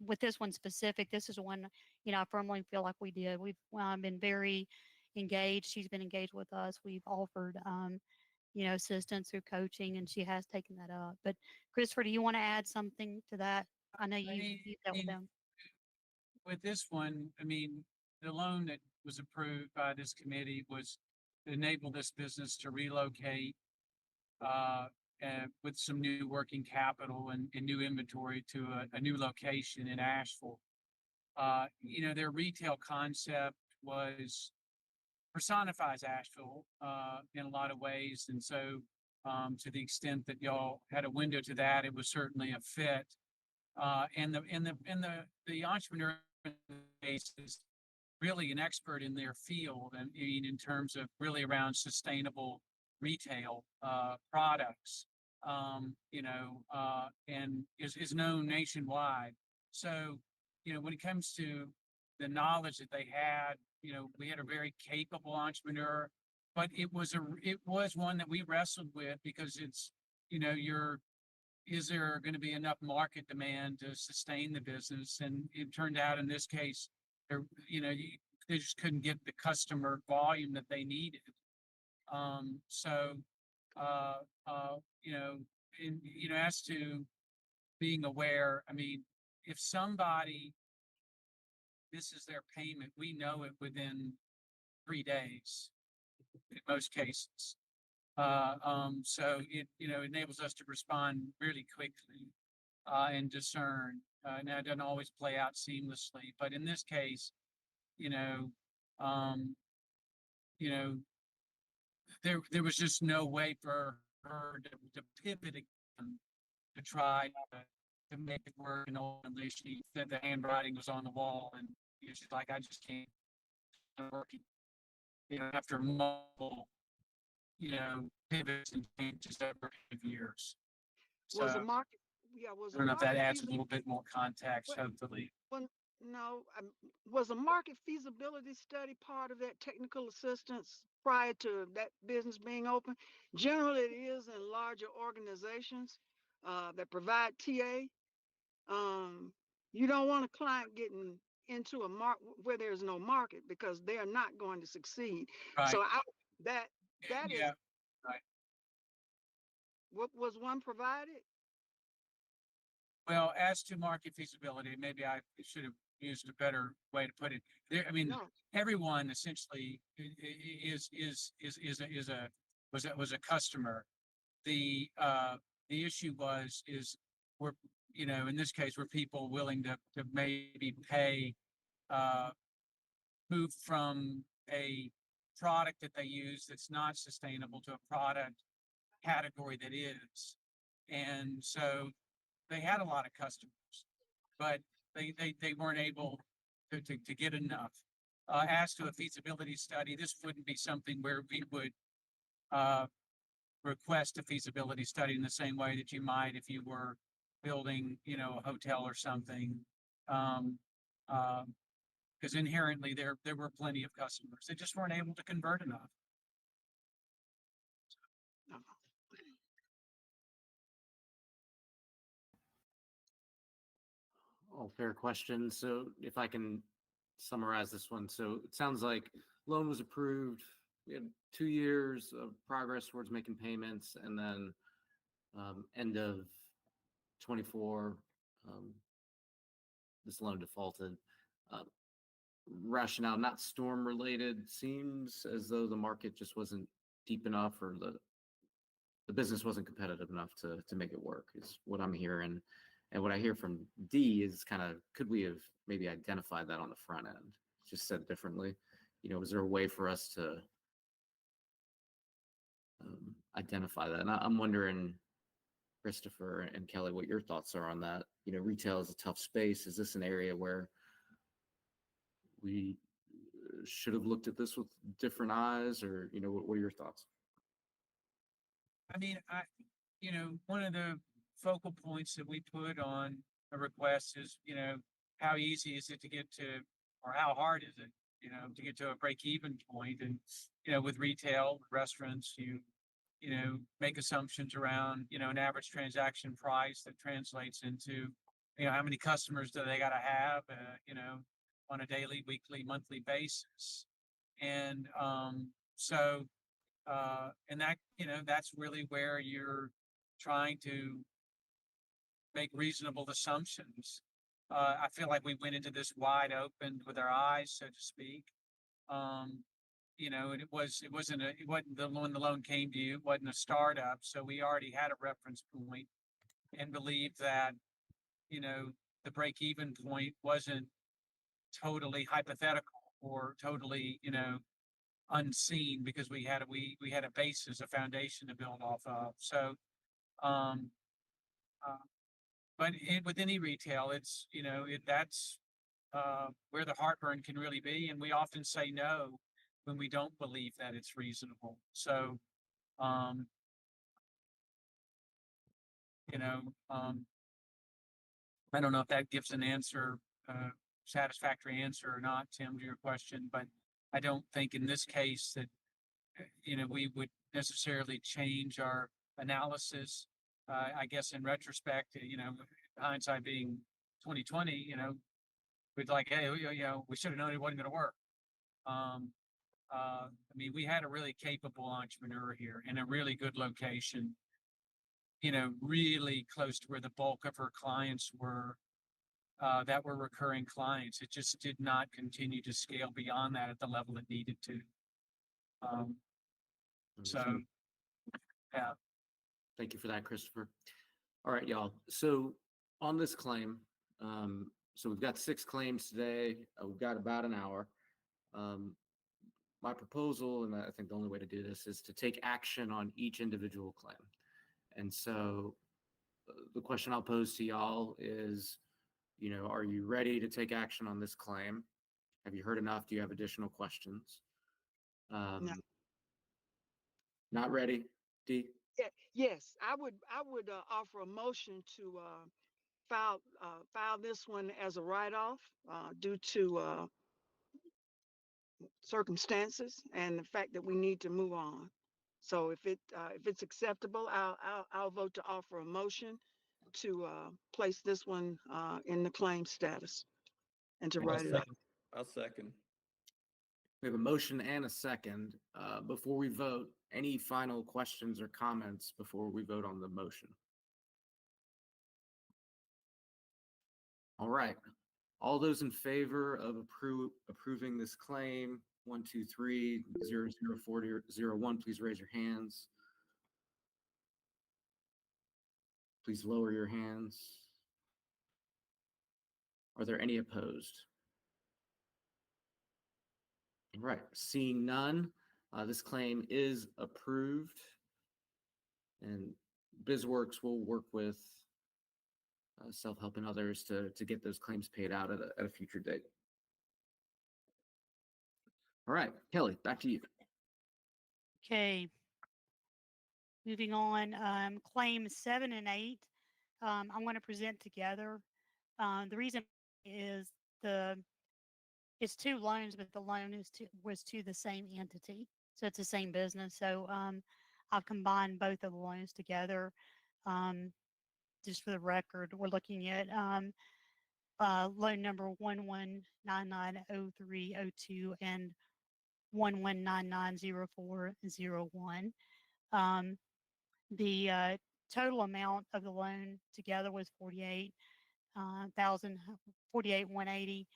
with this one specific, this is one, I firmly feel like we did. We've been very engaged. She's been engaged with us. We've offered, assistance through coaching, and she has taken that up. But Christopher, do you want to add something to that? I know you dealt with them. With this one, I mean, the loan that was approved by this committee was to enable this business to relocate and with some new working capital and new inventory to a new location in Asheville. Their retail concept personifies Asheville in a lot of ways. And so to the extent that y'all had a window to that, it was certainly a fit. And the entrepreneur base is really an expert in their field, and in terms of really around sustainable retail products, and is known nationwide. So, when it comes to the knowledge that they had, we had a very capable entrepreneur, but it was one that we wrestled with because it's, is there going to be enough market demand to sustain the business? And it turned out in this case, they just couldn't get the customer volume that they needed. As to being aware, I mean, if somebody misses their payment, we know it within 3 days in most cases. So it enables us to respond really quickly and discern. Now it doesn't always play out seamlessly, but in this case, there was just no way for her to pivot again to try to make it work, and ultimately the handwriting was on the wall, and she's like, I just can't work, after multiple, pivots and changes over 5 years. Was So a market, yeah, was I a don't know if that market adds a feasibility? little bit more context, Well, hopefully. well, no, was a market feasibility study part of that technical assistance prior to that business being open? Generally, it is in larger organizations that provide TA. You don't want a client getting into a market where there's no market because they are not going to succeed. So Right. that that is Yeah. Right. what was one provided? Well, as to market feasibility, maybe I should have used a better way to put it. I mean, No. everyone essentially was a customer. The issue were, in this case, were people willing to maybe pay, move from a product that they use that's not sustainable to a product category that is. And so they had a lot of customers, but they weren't able to get enough. As to a feasibility study, this wouldn't be something where we would request a feasibility study in the same way that you might if you were building, a hotel or something. Because inherently there were plenty of customers. They just weren't able to convert enough. No. All fair questions. So if I can summarize this one. So it sounds like loan was approved. We had 2 years of progress towards making payments, and then end of 24, this loan defaulted. Uh, Rationale, not storm related. Seems as though the market just wasn't deep enough, or the business wasn't competitive enough to make it work, is what I'm hearing. And what I hear from D is kind of, could we have maybe identified that on the front end? Just said differently, was there a way for us to identify that? And I'm wondering, Christopher and Kelly, what your thoughts are on that. Retail is a tough space. Is this an area where we should have looked at this with different eyes, or what are your thoughts? I mean, one of the focal points that we put on a request is, how easy is it to get to, or how hard is it, to get to a break-even point? And, with retail restaurants, you make assumptions around, an average transaction price that translates into, how many customers do they got to have, on a daily, weekly, monthly basis. And and that, that's really where you're trying to make reasonable assumptions. I feel like we went into this wide open with our eyes, so to speak. And it wasn't when the loan came to you, it wasn't a startup. So we already had a reference point and believed that, the break-even point wasn't totally hypothetical or totally, unseen, because we had a basis, a foundation to build off of. So, but with any retail, it's, that's where the heartburn can really be. And we often say no when we don't believe that it's reasonable. So, I don't know if that gives an answer, satisfactory answer or not, Tim, to your question, but I don't think in this case that, we would necessarily change our analysis. I guess in retrospect, hindsight being 2020, we'd like, hey, we should have known it wasn't going to work. I mean, we had a really capable entrepreneur here in a really good location, really close to where the bulk of her clients were, that were recurring clients. It just did not continue to scale beyond that at the level it needed to. So, yeah. Thank you for that, Christopher. All right, y'all. So on this claim, so we've got 6 claims today. We've got about an hour. My proposal, and I think the only way to do this, is to take action on each individual claim. And so the question I'll pose to y'all is, are you ready to take action on this claim? Have you heard enough? Do you have additional questions? No. Not ready, D? Yeah, yes, I would offer a motion to file this one as a write-off due to circumstances and the fact that we need to move on. So if it's acceptable, I'll vote to offer a motion to place this one in the claim status and to I'll write it off. second. I'll second. We have a motion and a second. Before we vote, any final questions or comments before we vote on the motion? All right. All those in favor of approving this claim, 123-00401, please raise your hands. Please lower your hands. Are there any opposed? All right, seeing none, this claim is approved, and BizWorks will work with Self-Help and others to get those claims paid out at a future date. All right, Kelly, back to you. Okay. Moving on, claims 7 and 8, I'm going to present together. The reason is it's two loans, but the loan was to the same entity, so it's the same business. So I've combined both of the loans together. Just for the record, we're looking at loan number 11990302 and 11990401. The total amount of the loan together was 48,180,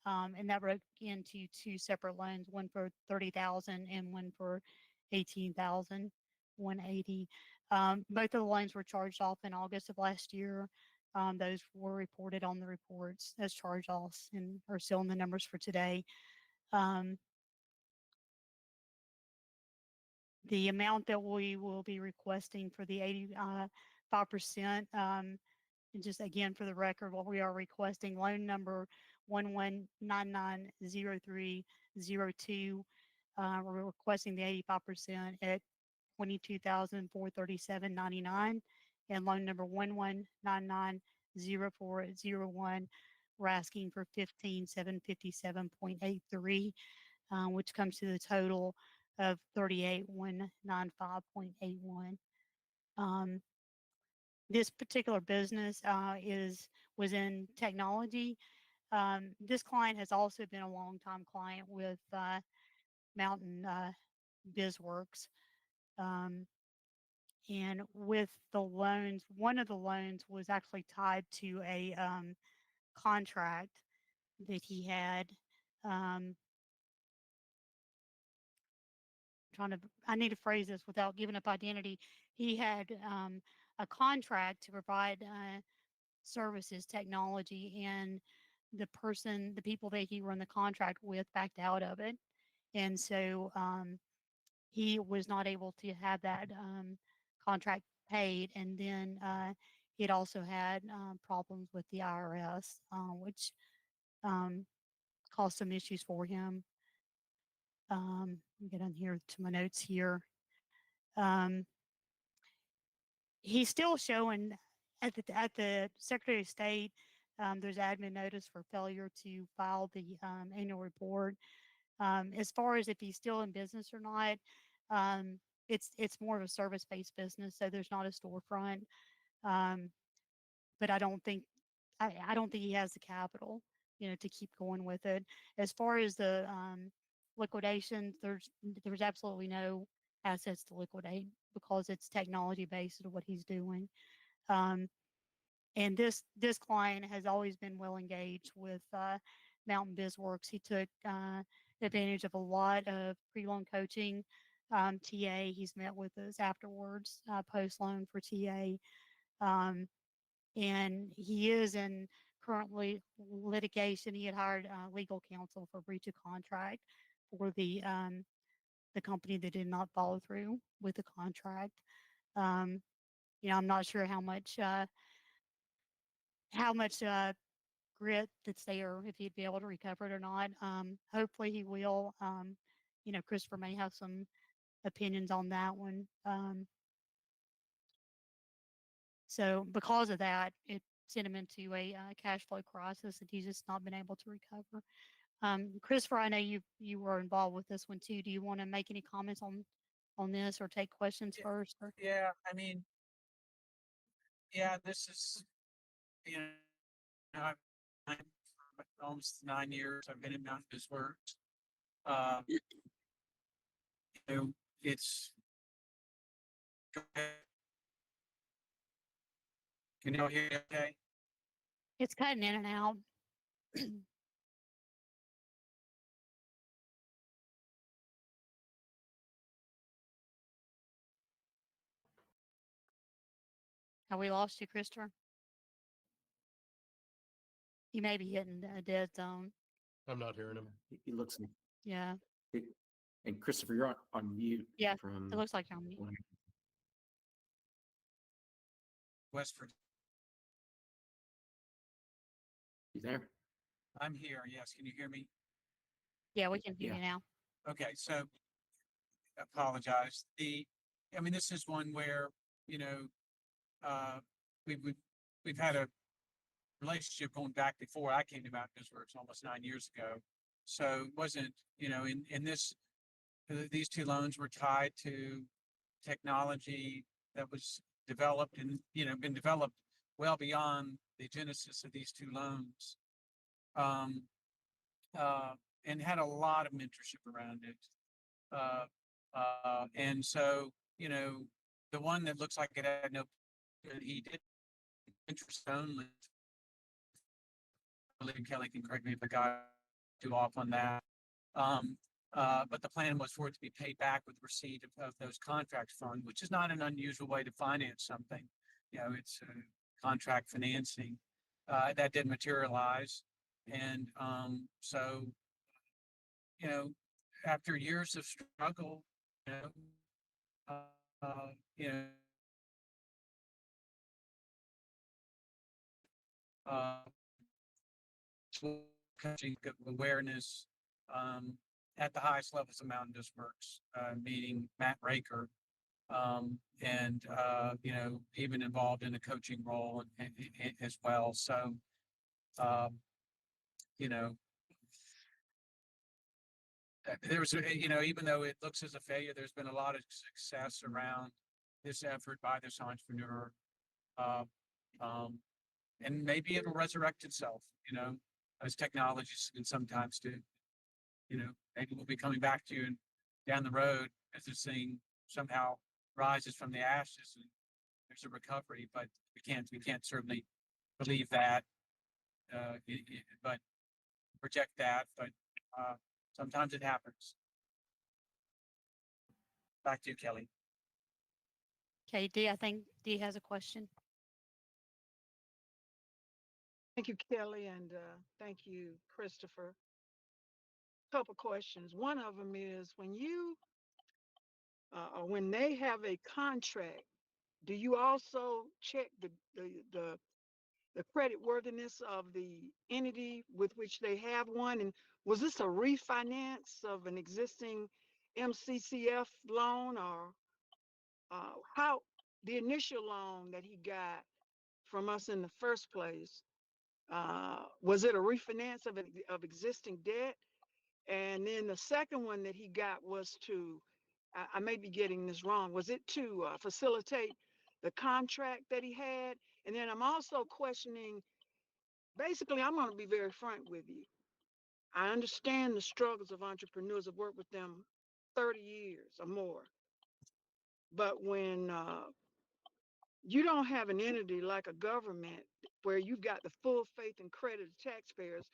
and that broke into two separate loans, one for 30,000 and one for 18,180. Both of the loans were charged off in August of last year. Those were reported on the reports as charge-offs and are still in the numbers for today. The amount that we will be requesting for the 85%, and just again for the record, what we are requesting, loan number 11990302, we're requesting the 85% at $22,437.99, and loan number 11990401, we're asking for $15,757.83, which comes to the total of 38,195.81. This particular business was in technology. This client has also been a longtime client with Mountain BizWorks. And with the loans, one of the loans was actually tied to a contract that he had. I need to phrase this without giving up identity. He had a contract to provide services, technology, and the people that he run the contract with backed out of it. And so he was not able to have that contract paid. And then it also had problems with the IRS, which caused some issues for him. Let me get on here to my notes here. He's still showing at the Secretary of State. There's admin notice for failure to file the annual report. As far as if he's still in business or not, it's more of a service-based business, so there's not a storefront. But I don't think he has the capital, to keep going with it. As far as the liquidation, there's absolutely no assets to liquidate because it's technology based on what he's doing. And this client has always been well engaged with Mountain BizWorks. He took advantage of a lot of pre-loan coaching. TA, he's met with us afterwards, post-loan for TA. And he is in currently litigation. He had hired legal counsel for breach of contract for the company that did not follow through with the contract. I'm not sure how much grit that's there, if he'd be able to recover it or not. Hopefully he will. Christopher may have some opinions on that one. So because of that, it sent him into a cash flow crisis that he's just not been able to recover. Christopher, I know you were involved with this one too. Do you want to make any comments on this or take questions first? Or? Yeah, I mean, yeah, this is, you know, I'm almost 9 years. I've been in Mount Works. You know, it's, go ahead. Can you all hear me okay? It's cutting in and out. Have we lost you, Christopher? He may be hitting a dead zone. I'm not hearing him. He looks, Yeah. and Christopher, you're on mute. Yeah. From It looks like you're on mute. West Virginia. You there? I'm here. Yes. Can you hear me? Yeah, we can hear you now. Okay. So apologize. I mean, this is one where, we've had a relationship going back before I came to Mount Works almost 9 years ago. So it wasn't, in this, these two loans were tied to technology that was developed and, been developed well beyond the genesis of these two loans. And had a lot of mentorship around it. And so, the one that looks like it had no, he did interest only. I believe Kelly can correct me if I got too off on that. But the plan was for it to be paid back with receipt of those contract funds, which is not an unusual way to finance something. It's contract financing. That didn't materialize. And so, after years of struggle, coaching awareness at the highest levels of Mountain Works, meeting Matt Raker, and even involved in a coaching role as well. So, there was, even though it looks as a failure, there's been a lot of success around this effort by this entrepreneur. And maybe it'll resurrect itself, as technologies can sometimes do. Maybe we'll be coming back to you down the road as this thing somehow rises from the ashes and there's a recovery, but we can't certainly believe that, but project that, but sometimes it happens. Back to you, Kelly. Okay, Dee, I think Dee has a question. Thank you, Kelly, and thank you, Christopher. Couple questions. One of them is when when they have a contract, do you also check the credit worthiness of the entity with which they have one? And was this a refinance of an existing MCCF loan, or how the initial loan that he got from us in the first place? Was it a refinance of existing debt? And then the second one that he got was to, I may be getting this wrong, was it to facilitate the contract that he had? And then I'm also questioning, basically, I'm going to be very frank with you. I understand the struggles of entrepreneurs. I've worked with them 30 years or more. But when you don't have an entity like a government where you've got the full faith and credit of taxpayers,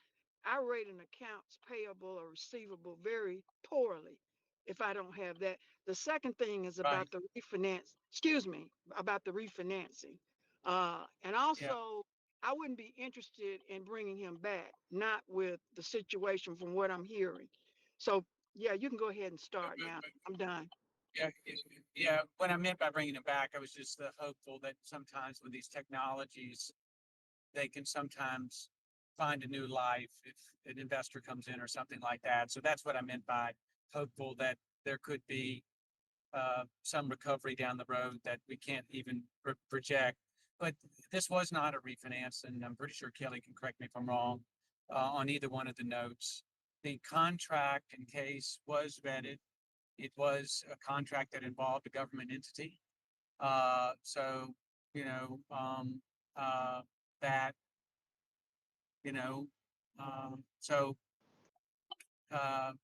I rate an accounts payable or receivable very poorly if I don't have that. The second thing is about the refinancing. And also, I wouldn't be interested in bringing him back, not with the situation from what I'm hearing. So, yeah, you can go ahead and start now. I'm done. Yeah. What I meant by bringing it back, I was just hopeful that sometimes with these technologies, they can sometimes find a new life if an investor comes in or something like that. So that's what I meant by hopeful that there could be some recovery down the road that we can't even project. But this was not a refinance, and I'm pretty sure Kelly can correct me if I'm wrong on either one of the notes. The contract in case was vetted. It was a contract that involved a government entity. So, you know, that, you know, so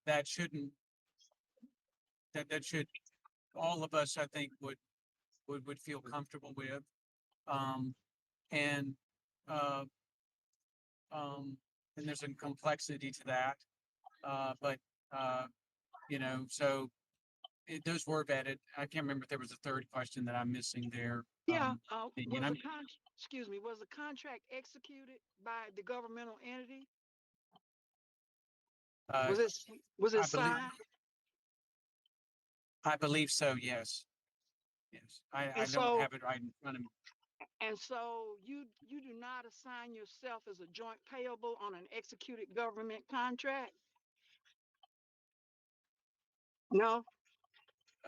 that shouldn't, that should, all of us, I think, would feel comfortable with. And, uh, and there's some complexity to that. But, you know, so those were vetted. I can't remember if there was a third question that I'm missing there. Yeah, And I'm, excuse me, was the contract executed by the governmental entity? uh, Was it I believe, signed? I believe so, yes. Yes, I And don't so, have it right in front of me. and so you do not assign yourself as a joint payable on an executed government contract? No?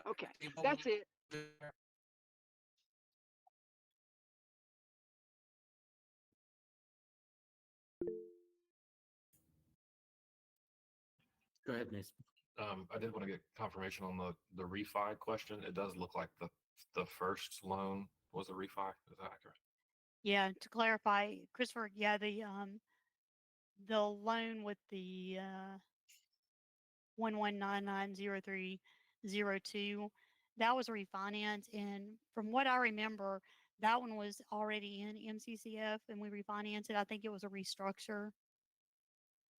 Okay, that's it. Go ahead, Mason. I did want to get confirmation on the refi question. It does look like the first loan was a refi. Is that accurate? Yeah, to clarify, Christopher, yeah, the loan with the 11990302, that was a refinance, and from what I remember, that one was already in MCCF and we refinanced it. I think it was a restructure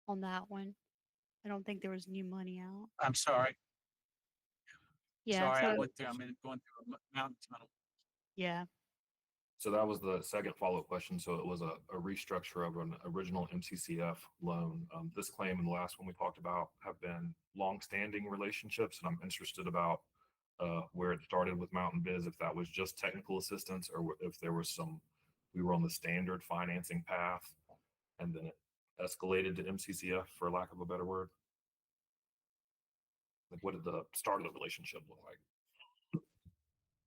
on that one. I don't think there was new money out. I'm sorry. Yeah, Sorry, I so went through, I'm going through a mountain tunnel. yeah. So that was the second follow-up question. So it was a restructure of an original MCCF loan. This claim and the last one we talked about have been long-standing relationships, and I'm interested about where it started with Mountain Biz, if that was just technical assistance or if there was we were on the standard financing path and then it escalated to MCCF, for lack of a better word. Like, what did the start of the relationship look like?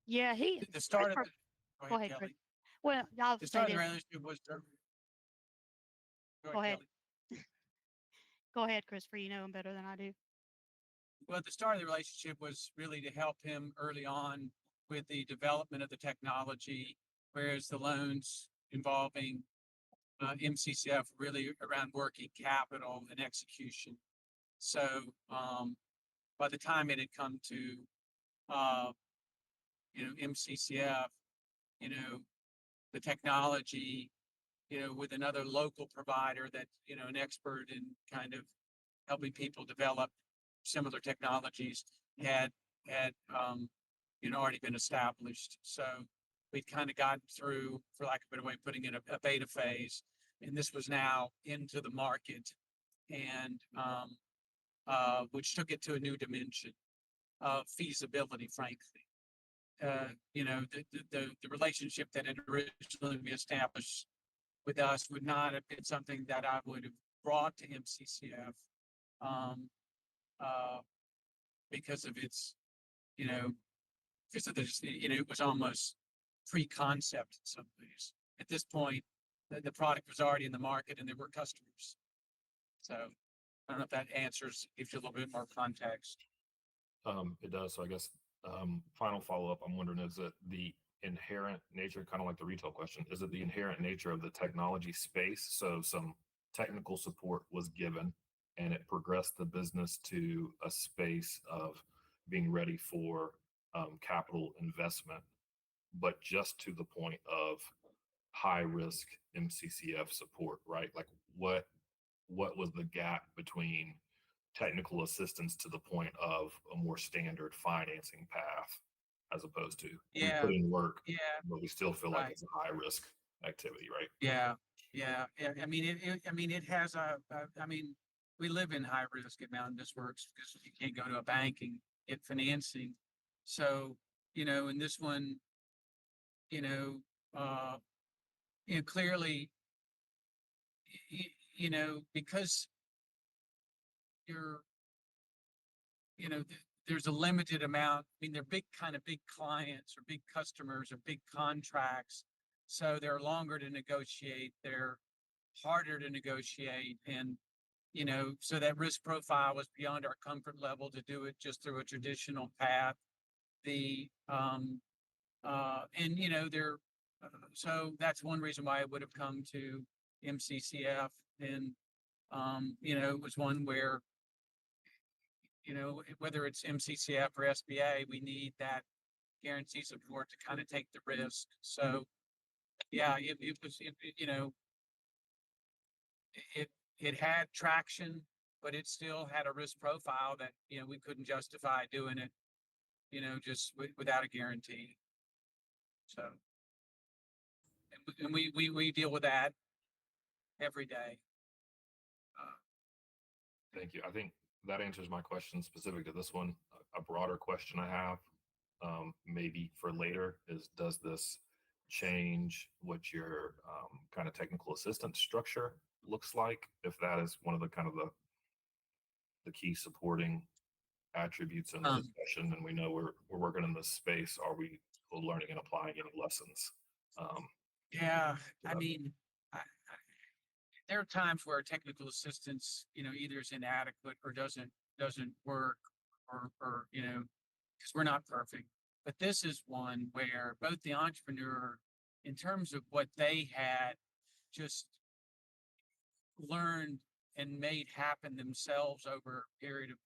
Yeah, The start of Christopher, the, go ahead, Chris. Kelly. Well, I'll The say start of the this. relationship was, Go ahead. Kelly. Go ahead, Christopher. You know him better than I do. Well, the start of the relationship was really to help him early on with the development of the technology, whereas the loans involving MCCF really around working capital and execution. So by the time it had come to MCCF, the technology, with another local provider that, an expert in kind of helping people develop similar technologies had already been established. So we'd kind of gotten through, for lack of a better way of putting it, a beta phase, and this was now into the market, and which took it to a new dimension of feasibility, frankly. The relationship that had originally been established with us would not have been something that I would have brought to MCCF because of its, because of this, it was almost pre-concept in some ways. At this point, the product was already in the market and there were customers. So I don't know if that answers, gives you a little bit more context. It does. So I guess final follow-up, I'm wondering, is it the inherent nature, kind of like the retail question, is it the inherent nature of the technology space? So some technical support was given and it progressed the business to a space of being ready for capital investment, but just to the point of high risk MCCF support, right? Like what was the gap between technical assistance to the point of a more standard financing path, as opposed to we put in work, but we still feel like it's a high risk activity, right? Yeah. I mean, it has we live in high risk at Mountain Biz Works because you can't go to a bank and get financing. So, in this one, clearly, because you're, there's a limited amount. I mean, they're big clients or big customers or big contracts. So they're longer to negotiate. They're harder to negotiate. And, so that risk profile was beyond our comfort level to do it just through a traditional path. So that's one reason why I would have come to MCCF. And, it was one where, whether it's MCCF or SBA, we need that guarantee support to kind of take the risk. So, yeah, it had traction, but it still had a risk profile that, we couldn't justify doing it, just without a guarantee. So, and we deal with that every day. Thank you. I think that answers my question specific to this one. A broader question I have, maybe for later, is does this change what your kind of technical assistance structure looks like? If that is one of the kind of the key supporting attributes in the discussion, and we know we're working in this space, are we learning and applying any lessons? Yeah, I mean, there are times where technical assistance, either is inadequate or doesn't work, or because we're not perfect. But this is one where both the entrepreneur, in terms of what they had just learned and made happen themselves over a period of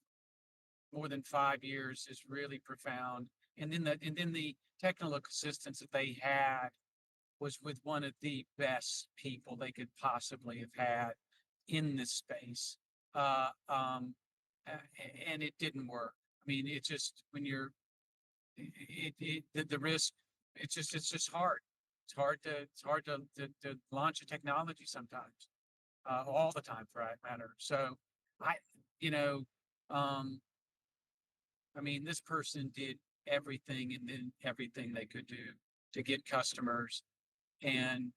more than 5 years, is really profound. And then the technical assistance that they had was with one of the best people they could possibly have had in this space. And it didn't work. I mean, it's just when you're, the risk, it's just hard. It's hard to launch a technology sometimes, all the time for that matter. So I mean, this person did everything and then everything they could do to get customers. And,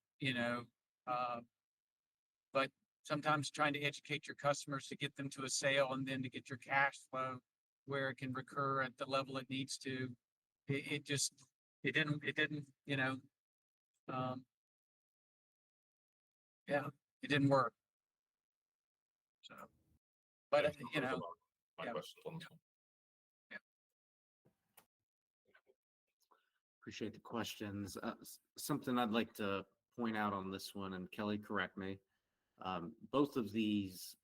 but sometimes trying to educate your customers to get them to a sale and then to get your cash flow where it can recur at the level it needs to, it didn't, yeah, it didn't work. So, but, My questions on this one. Appreciate the questions. Something I'd like to point out on this one, and Kelly, correct me. Both of these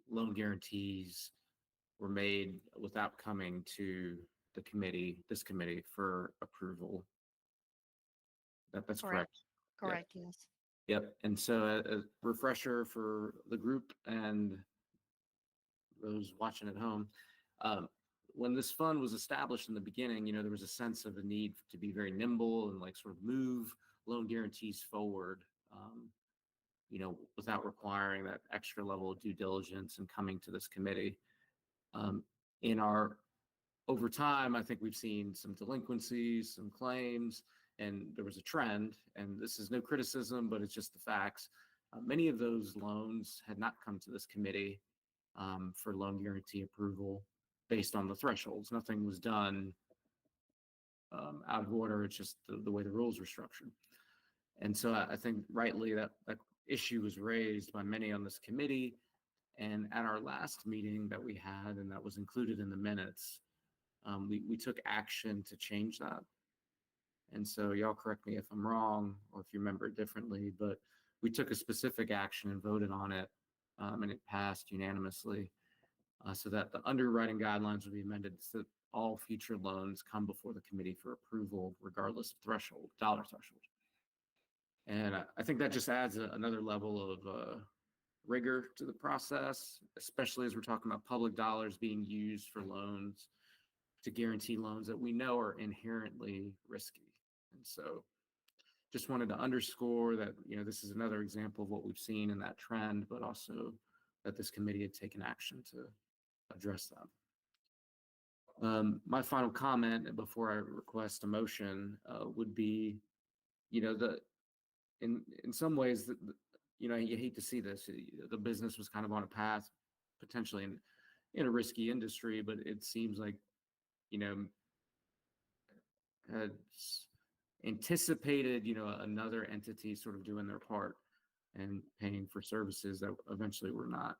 loan guarantees were made without coming to this committee for approval. That's correct. Correct, yes. Yep. And so a refresher for the group and those watching at home. When this fund was established in the beginning, there was a sense of a need to be very nimble and sort of move loan guarantees forward, without requiring that extra level of due diligence and coming to this committee. Over time, I think we've seen some delinquencies, some claims, and there was a trend, and this is no criticism, but it's just the facts. Many of those loans had not come to this committee for loan guarantee approval based on the thresholds. Nothing was done out of order. It's just the way the rules were structured. And so I think rightly that issue was raised by many on this committee. And at our last meeting that we had, and that was included in the minutes, we took action to change that. And so y'all correct me if I'm wrong or if you remember it differently, but we took a specific action and voted on it, and it passed unanimously. So that the underwriting guidelines will be amended so that all future loans come before the committee for approval, regardless of dollar threshold. And I think that just adds another level of rigor to the process, especially as we're talking about public dollars being used for loans to guarantee loans that we know are inherently risky. And so just wanted to underscore that, this is another example of what we've seen in that trend, but also that this committee had taken action to address that. My final comment before I request a motion would be, in some ways, you know, you hate to see this. The business was kind of on a path, potentially in a risky industry, but it seems like, you know, had anticipated, you know, another entity sort of doing their part and paying for services that eventually were not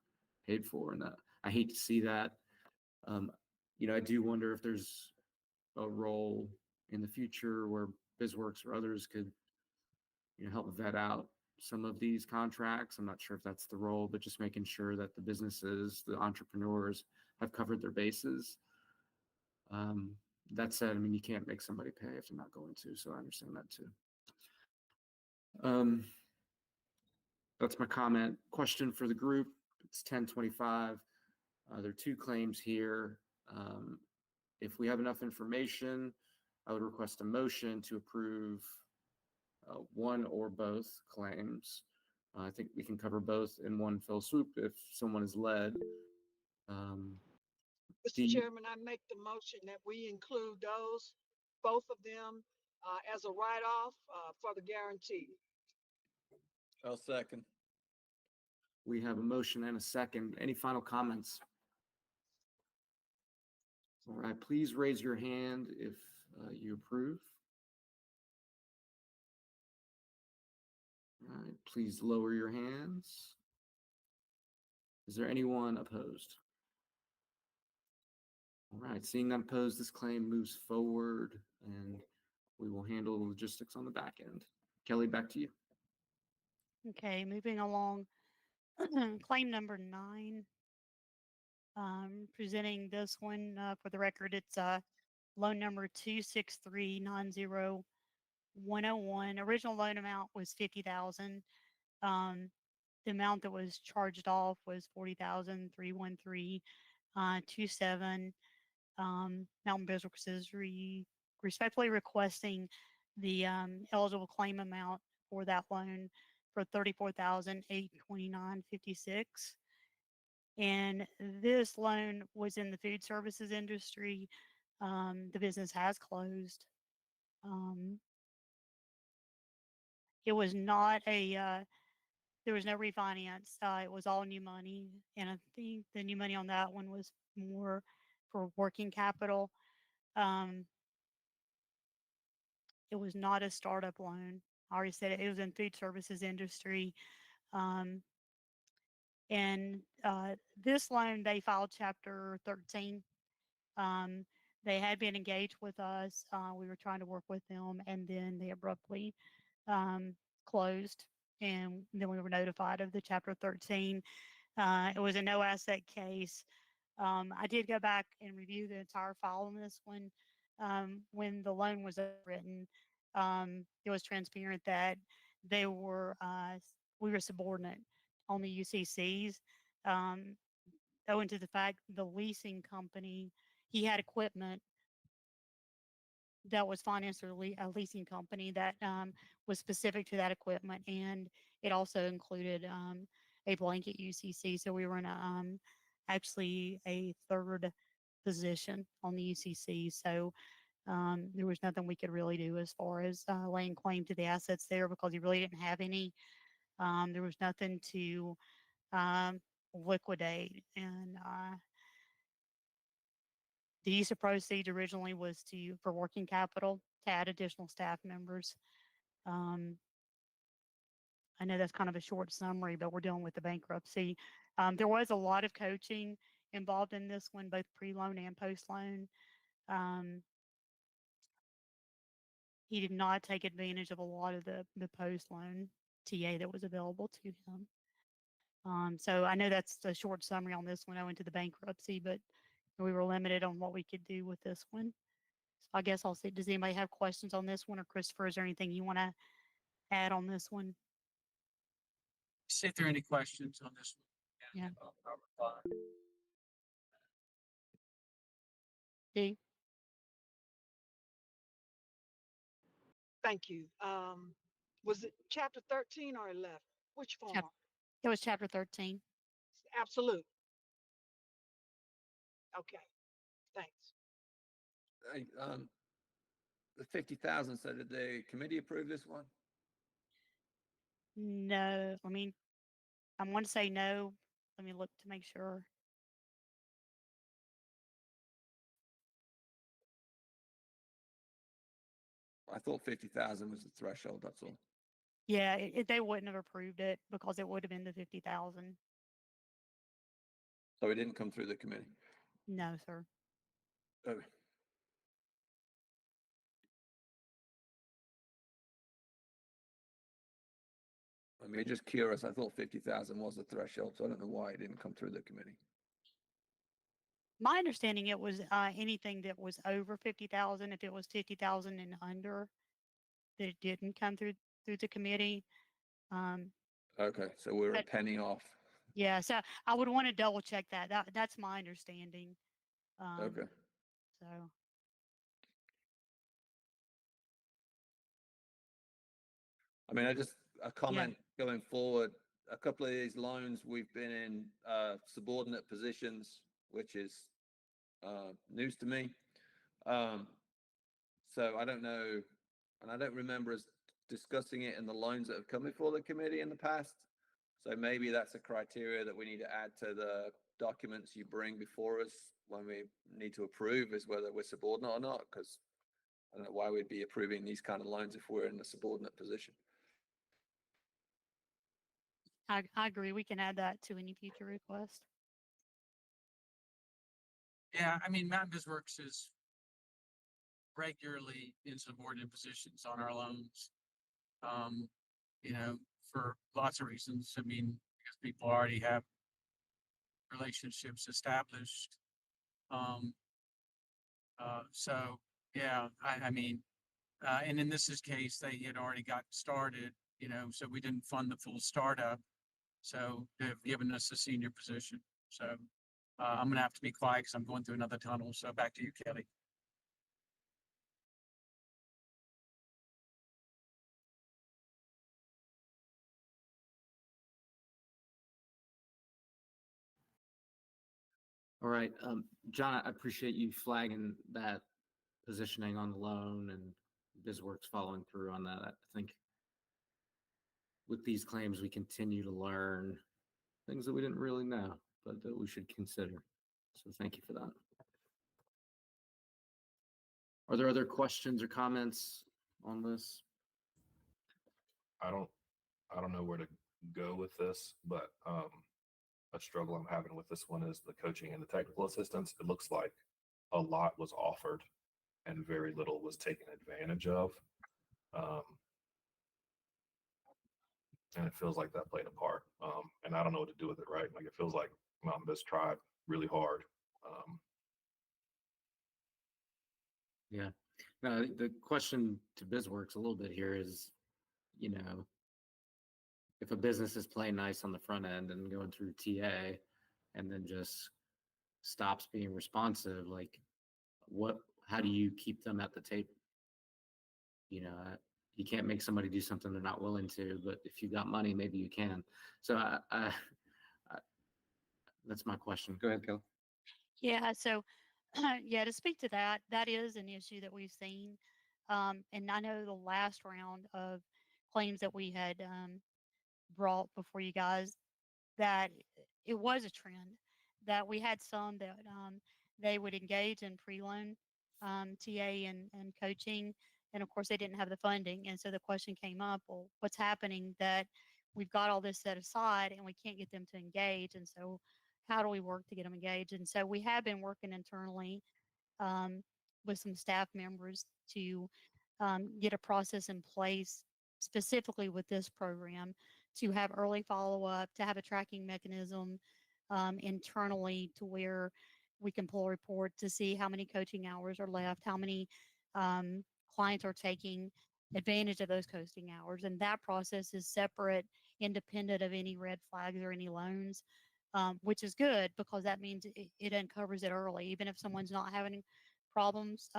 paid for. And I hate to see that. Um, you know, I do wonder if there's a role in the future where BizWorks or others could, you know, help vet out some of these contracts. I'm not sure if that's the role, but just making sure that the businesses, the entrepreneurs have covered their bases. That said, I mean, you can't make somebody pay if they're not going to, so I understand that too. That's my comment. Question for the group. It's 10:25. There are two claims here. If we have enough information, I would request a motion to approve one or both claims. I think we can cover both in one fell swoop if someone is led. Mr. Chairman, I make the motion that we include those, both of them, as a write-off for the guarantee. I'll second. We have a motion and a second. Any final comments? All right, please raise your hand if you approve. All right, please lower your hands. Is there anyone opposed? All right, seeing none opposed, this claim moves forward and we will handle the logistics on the back end. Kelly, back to you. Okay, moving along. Claim number 9. Presenting this one for the record, it's loan number 26390-101. Original loan amount was $50,000. The amount that was charged off was $40,313.27. Mountain BizWorks is respectfully requesting the eligible claim amount for that loan for $34,829.56. And this loan was in the food services industry. The business has closed. It was not a, there was no refinance. It was all new money. And I think the new money on that one was more for working capital. It was not a startup loan. I already said it was in food services industry. And this loan, they filed Chapter 13. They had been engaged with us. We were trying to work with them, and then they abruptly closed. And then we were notified of the Chapter 13. It was a no asset case. I did go back and review the entire file on this one. When the loan was written, it was transparent that they were we were subordinate on the UCCs, owing to the fact the leasing company, he had equipment that was financed through a leasing company that was specific to that equipment, and it also included a blanket UCC. So we were in actually a third position on the UCC. So there was nothing we could really do as far as laying claim to the assets there because he really didn't have any. There was nothing to liquidate. And the use of proceeds originally was for working capital to add additional staff members. I know that's kind of a short summary, but we're dealing with the bankruptcy. There was a lot of coaching involved in this one, both pre-loan and post-loan. He did not take advantage of a lot of the post-loan TA that was available to him. So I know that's a short summary on this one. I went to the bankruptcy, but we were limited on what we could do with this one. So I guess I'll see, does anybody have questions on this one, or Christopher, is there anything you want to add on this one? See if there are any questions on this one. Yeah. I'll reply. D? Thank you. Was it Chapter 13 or 11? Which form? It was Chapter 13. Absolute. Okay, thanks. The 50,000, so did the committee approve this one? No, I mean, I'm going to say no. Let me look to make sure. I thought 50,000 was the threshold, that's all. Yeah, they wouldn't have approved it because it would have been the 50,000. So it didn't come through the committee. No, sir. Okay. I mean, just curious, I thought 50,000 was the threshold, so I don't know why it didn't come through the committee. My understanding, it was anything that was over 50,000. If it was 50,000 and under, that it didn't come through the committee. Um, Okay, so we're a But- penny off. yeah, so I would want to double check that. That's my understanding. Okay. So I mean, a comment going forward, a couple of these loans, we've been in subordinate positions, which is news to me. So I don't know, and I don't remember us discussing it in the loans that have come before the committee in the past. So maybe that's a criteria that we need to add to the documents you bring before us when we need to approve, is whether we're subordinate or not, because I don't know why we'd be approving these kind of loans if we're in a subordinate position. I agree. We can add that to any future request. Yeah, I mean, Mountain BizWorks is regularly in subordinate positions on our loans. You know, for lots of reasons. I mean, because people already have relationships established. So yeah, I mean, and in this case, they had already got started, you know, so we didn't fund the full startup. So they've given us a senior position. So I'm gonna have to be quiet because I'm going through another tunnel. So back to you, Kelly. All right, John, I appreciate you flagging that positioning on the loan and BizWorks following through on that. I think with these claims, we continue to learn things that we didn't really know, but that we should consider. So thank you for that. Are there other questions or comments on this? I don't know where to go with this, but a struggle I'm having with this one is the coaching and the technical assistance. It looks like a lot was offered and very little was taken advantage of. And it feels like that played a part. And I don't know what to do with it, right? Like it feels like Mountain Biz tried really hard. Yeah. No, the question to BizWorks a little bit here is, you know, if a business is playing nice on the front end and going through TA and then just stops being responsive, like how do you keep them at the table? You know, you can't make somebody do something they're not willing to, but if you got money, maybe you can. So that's my question. Go ahead, Kelly. Yeah, so yeah, to speak to that, that is an issue that we've seen. And I know the last round of claims that we had brought before you guys, that it was a trend that we had some that they would engage in pre-loan TA and coaching. And of course, they didn't have the funding. And so the question came up, well, what's happening that we've got all this set aside and we can't get them to engage? And so how do we work to get them engaged? And so we have been working internally with some staff members to get a process in place specifically with this program to have early follow-up, to have a tracking mechanism internally to where we can pull a report to see how many coaching hours are left, how many clients are taking advantage of those coaching hours. And that process is separate, independent of any red flags or any loans, which is good because that means it uncovers it early. Even if someone's not having problems,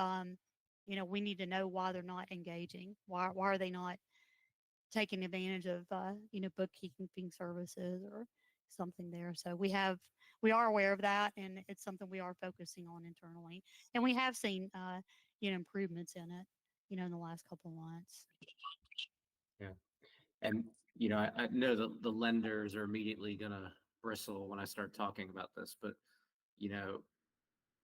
you know, we need to know why they're not engaging. Why are they not taking advantage of, you know, bookkeeping services or something there. So we are aware of that, and it's something we are focusing on internally. And we have seen, you know, improvements in it, you know, in the last couple of months. Yeah. And I know the lenders are immediately gonna bristle when I start talking about this, but you know,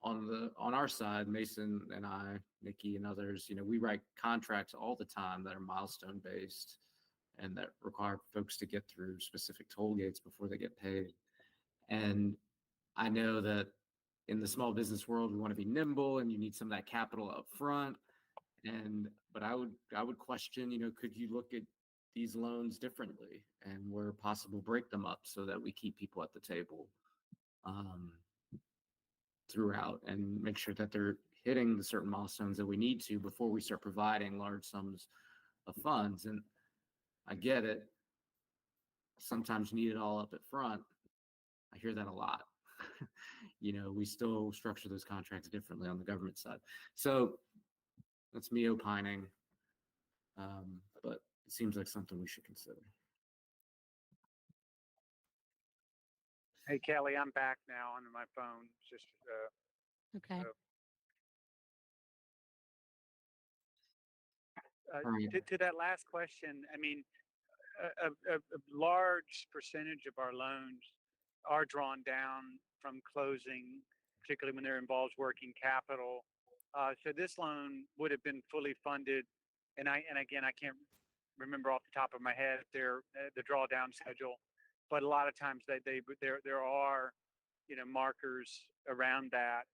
on our side, Mason and I, Nikki and others, we write contracts all the time that are milestone based and that require folks to get through specific toll gates before they get paid. And I know that in the small business world, we want to be nimble and you need some of that capital up front. But I would question, could you look at these loans differently and where possible break them up so that we keep people at the table throughout and make sure that they're hitting the certain milestones that we need to before we start providing large sums of funds. And I get it. Sometimes you need it all up at front. I hear that a lot. We still structure those contracts differently on the government side. So that's me opining. But it seems like something we should consider. Hey, Kelly, I'm back now on my phone. Just Okay. All right. to that last question, I mean, a large percentage of our loans are drawn down from closing, particularly when there involves working capital. So this loan would have been fully funded, and again, I can't remember off the top of my head the drawdown schedule, but a lot of times there are markers around that.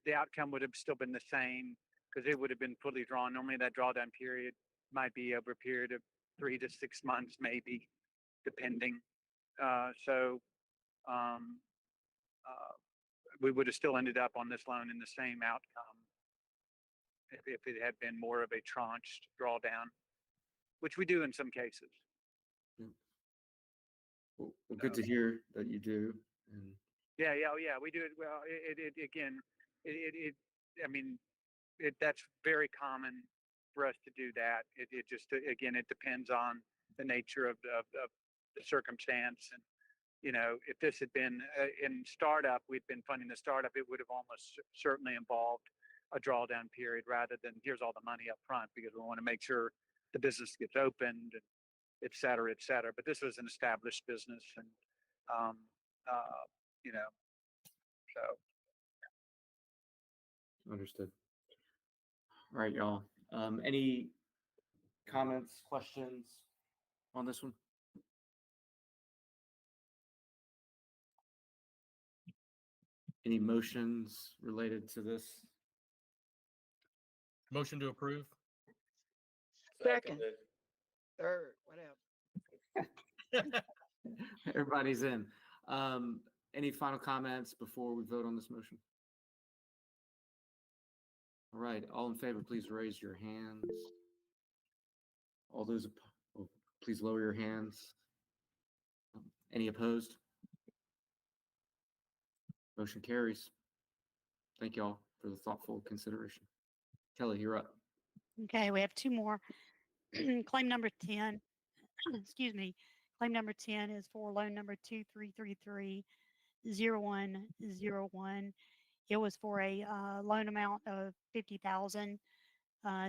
The outcome would have still been the same because it would have been fully drawn. Normally that drawdown period might be over a period of 3 to 6 months, maybe, depending. We would have still ended up on this loan in the same outcome if it had been more of a tranched drawdown, which we do in some cases. Well, good to hear that you do. And Yeah, we do it. Well, I mean, that's very common for us to do that. It just, again, it depends on the nature of the circumstance. And, if this had been in startup, we'd been funding the startup, it would have almost certainly involved a drawdown period rather than here's all the money up front because we want to make sure the business gets opened, et cetera, et cetera. But this was an established business and, so. Understood. All right, y'all. Any comments, questions on this one? Any motions related to this? Motion to approve. Second, third, whatever. Everybody's in. Any final comments before we vote on this motion? All right, all in favor, please raise your hands. All those, please lower your hands. Any opposed? Motion carries. Thank you all for the thoughtful consideration. Kelly, you're up. Okay, we have two more. Claim number 10, excuse me. Claim number 10 is for loan number 2333-0101. It was for a loan amount of $50,000.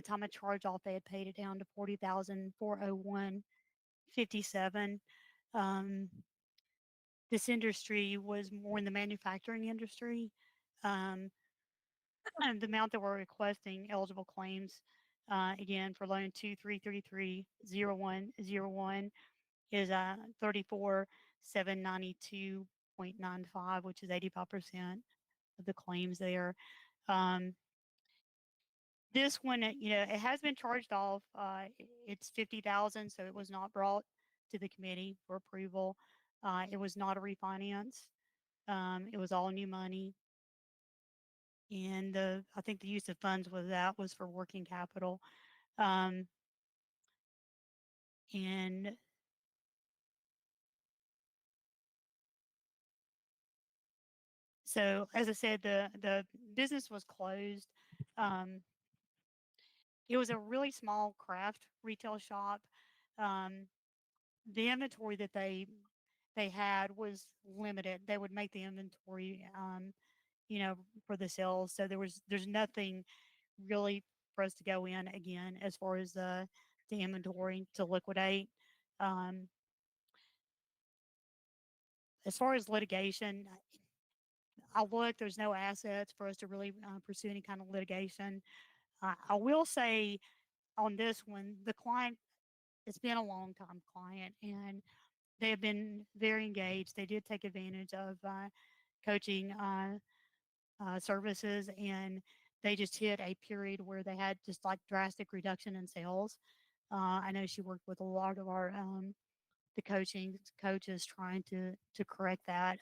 Time of charge off, they had paid it down to $40,401.57. This industry was more in the manufacturing industry. And the amount that we're requesting eligible claims, again, for loan 2333-0101 is $34,792.95, which is 85% of the claims there. This one, it has been charged off. It's $50,000, so it was not brought to the committee for approval. It was not a refinance. It was all new money. And I think the use of funds with that was for working capital. And so, as I said, the business was closed. It was a really small craft retail shop. The inventory that they had was limited. They would make the inventory, for the sales. So there's nothing really for us to go in again as far as the inventory to liquidate. Um, as far as litigation, I look, there's no assets for us to really pursue any kind of litigation. I will say on this one, the client, it's been a long time client and they have been very engaged. They did take advantage of coaching services, and they just hit a period where they had just like drastic reduction in sales. I know she worked with a lot of our the coaching coaches trying to correct that.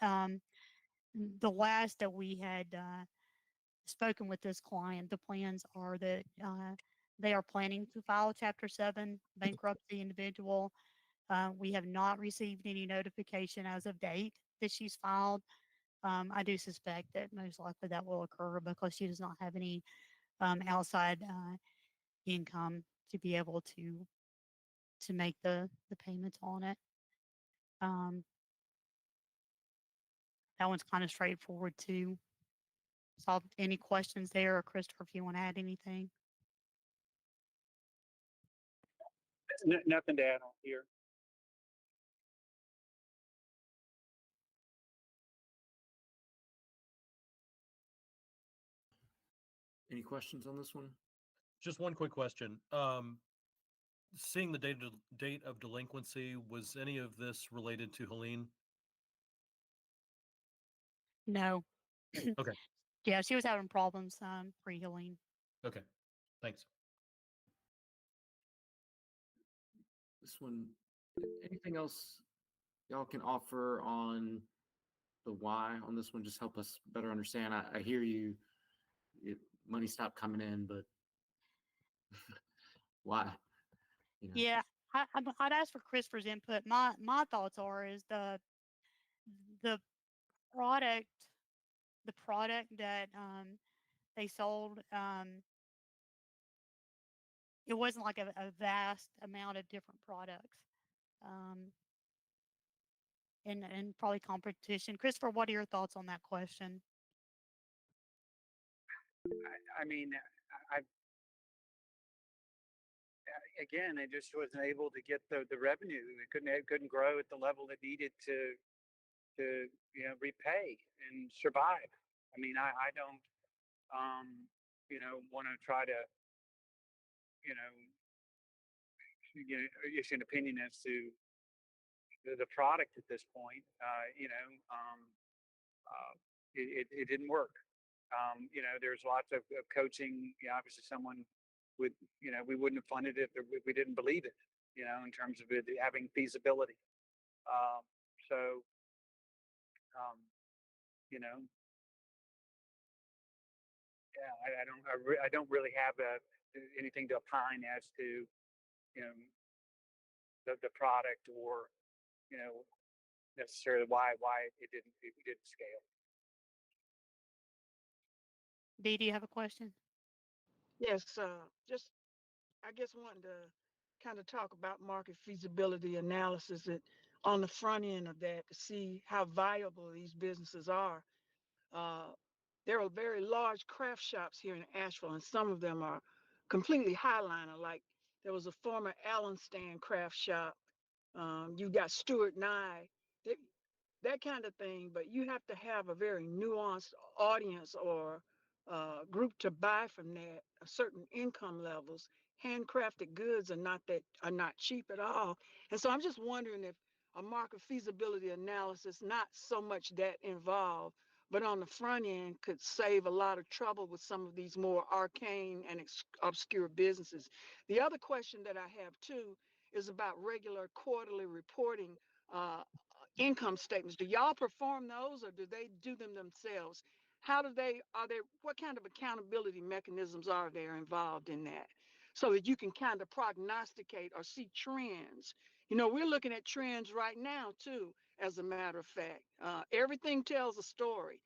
The last that we had spoken with this client, the plans are that they are planning to file Chapter 7 bankruptcy individual. We have not received any notification as of date that she's filed. I do suspect that most likely that will occur because she does not have any outside income to be able to make the payments on it. That one's kind of straightforward too. So any questions there, or Christopher, if you want to add anything? Nothing to add on here. Any questions on this one? Just one quick question. Seeing the date of delinquency, was any of this related to Helene? No. Okay. Yeah, she was having problems pre-healing. Okay. Thanks. This one, anything else y'all can offer on the why on this one? Just help us better understand. I hear you, money stopped coming in, but why? You know, Yeah, I'd ask for Christopher's input. My thoughts are is the product the product that they sold, it wasn't like a vast amount of different products. Um, and probably competition. Christopher, what are your thoughts on that question? I mean, I again, it just wasn't able to get the revenue. It couldn't grow at the level it needed to repay and survive. I mean, I don't want to try to issue an opinion as to the product at this point. It didn't work. There's lots of coaching. Obviously, someone would, we wouldn't have funded it if we didn't believe it. In terms of it having feasibility. So, yeah, I don't really have anything to opine as to the product or necessarily why it didn't scale. Dee, do you have a question? Yes, just I guess wanting to kind of talk about market feasibility analysis on the front end of that to see how viable these businesses are. Uh, there are very large craft shops here in Asheville, and some of them are completely highliner. Like there was a former Allen Stand craft shop. You got Stuart Nye, that kind of thing. But you have to have a very nuanced audience or group to buy from that. Certain income levels. Handcrafted goods are not cheap at all. And so I'm just wondering if a market feasibility analysis, not so much that involved, but on the front end could save a lot of trouble with some of these more arcane and obscure businesses. The other question that I have too is about regular quarterly reporting income statements. Do y'all perform those or do they do them themselves? What kind of accountability mechanisms are there involved in that? So that you can kind of prognosticate or see trends. We're looking at trends right now too, as a matter of fact. Everything tells a story.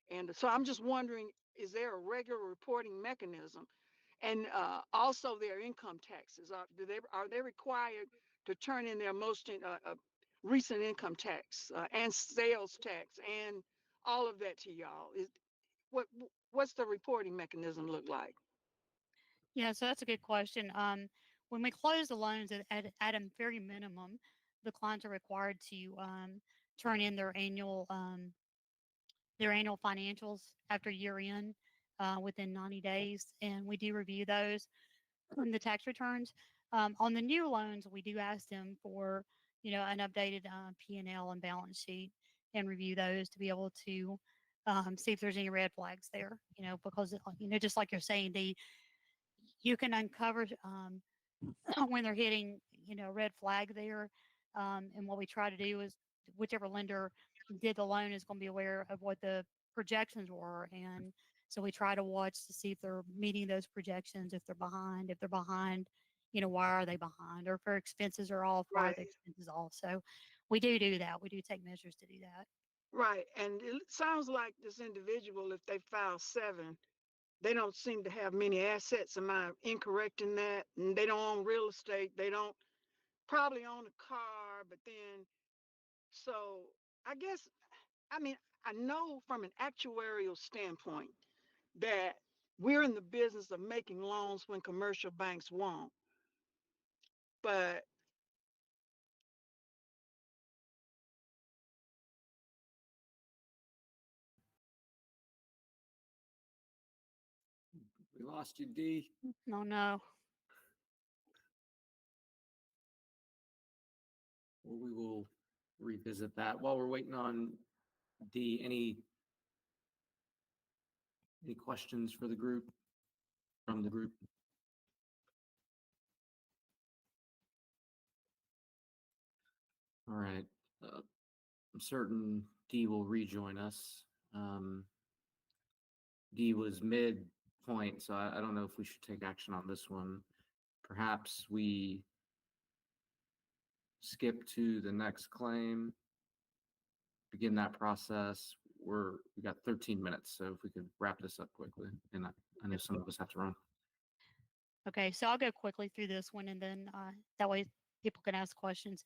And so I'm just wondering, is there a regular reporting mechanism? And also their income taxes. Are they required to turn in their most recent income tax and sales tax and all of that to y'all? What's the reporting mechanism look like? Yeah, so that's a good question. When we close the loans at a very minimum, the clients are required to turn in their annual financials after year end within 90 days, and we do review those on the tax returns. On the new loans, we do ask them for an updated P&L and balance sheet and review those to be able to see if there's any red flags there. Because just like you're saying, you can uncover when they're hitting red flag there. And what we try to do is whichever lender did the loan is going to be aware of what the projections were, and so we try to watch to see if they're meeting those projections. If they're behind, why are they behind? Or if their expenses are off, why are the Right. expenses off? So we do that. We do take measures to do that. Right. And it sounds like this individual, if they file 7, they don't seem to have many assets. Am I incorrect in that? And they don't own real estate. They don't probably own a car, but then, so I guess, I mean, I know from an actuarial standpoint that we're in the business of making loans when commercial banks won't. But We lost you, D. No, no. Well, we will revisit that. While we're waiting on D, any questions for the group, from the group? All right. I'm certain D will rejoin us. D was mid-point, so I don't know if we should take action on this one. Perhaps we skip to the next claim, begin that process. We got 13 minutes, so if we could wrap this up quickly, and I know some of us have to run. Okay, so I'll go quickly through this one, and then that way people can ask questions.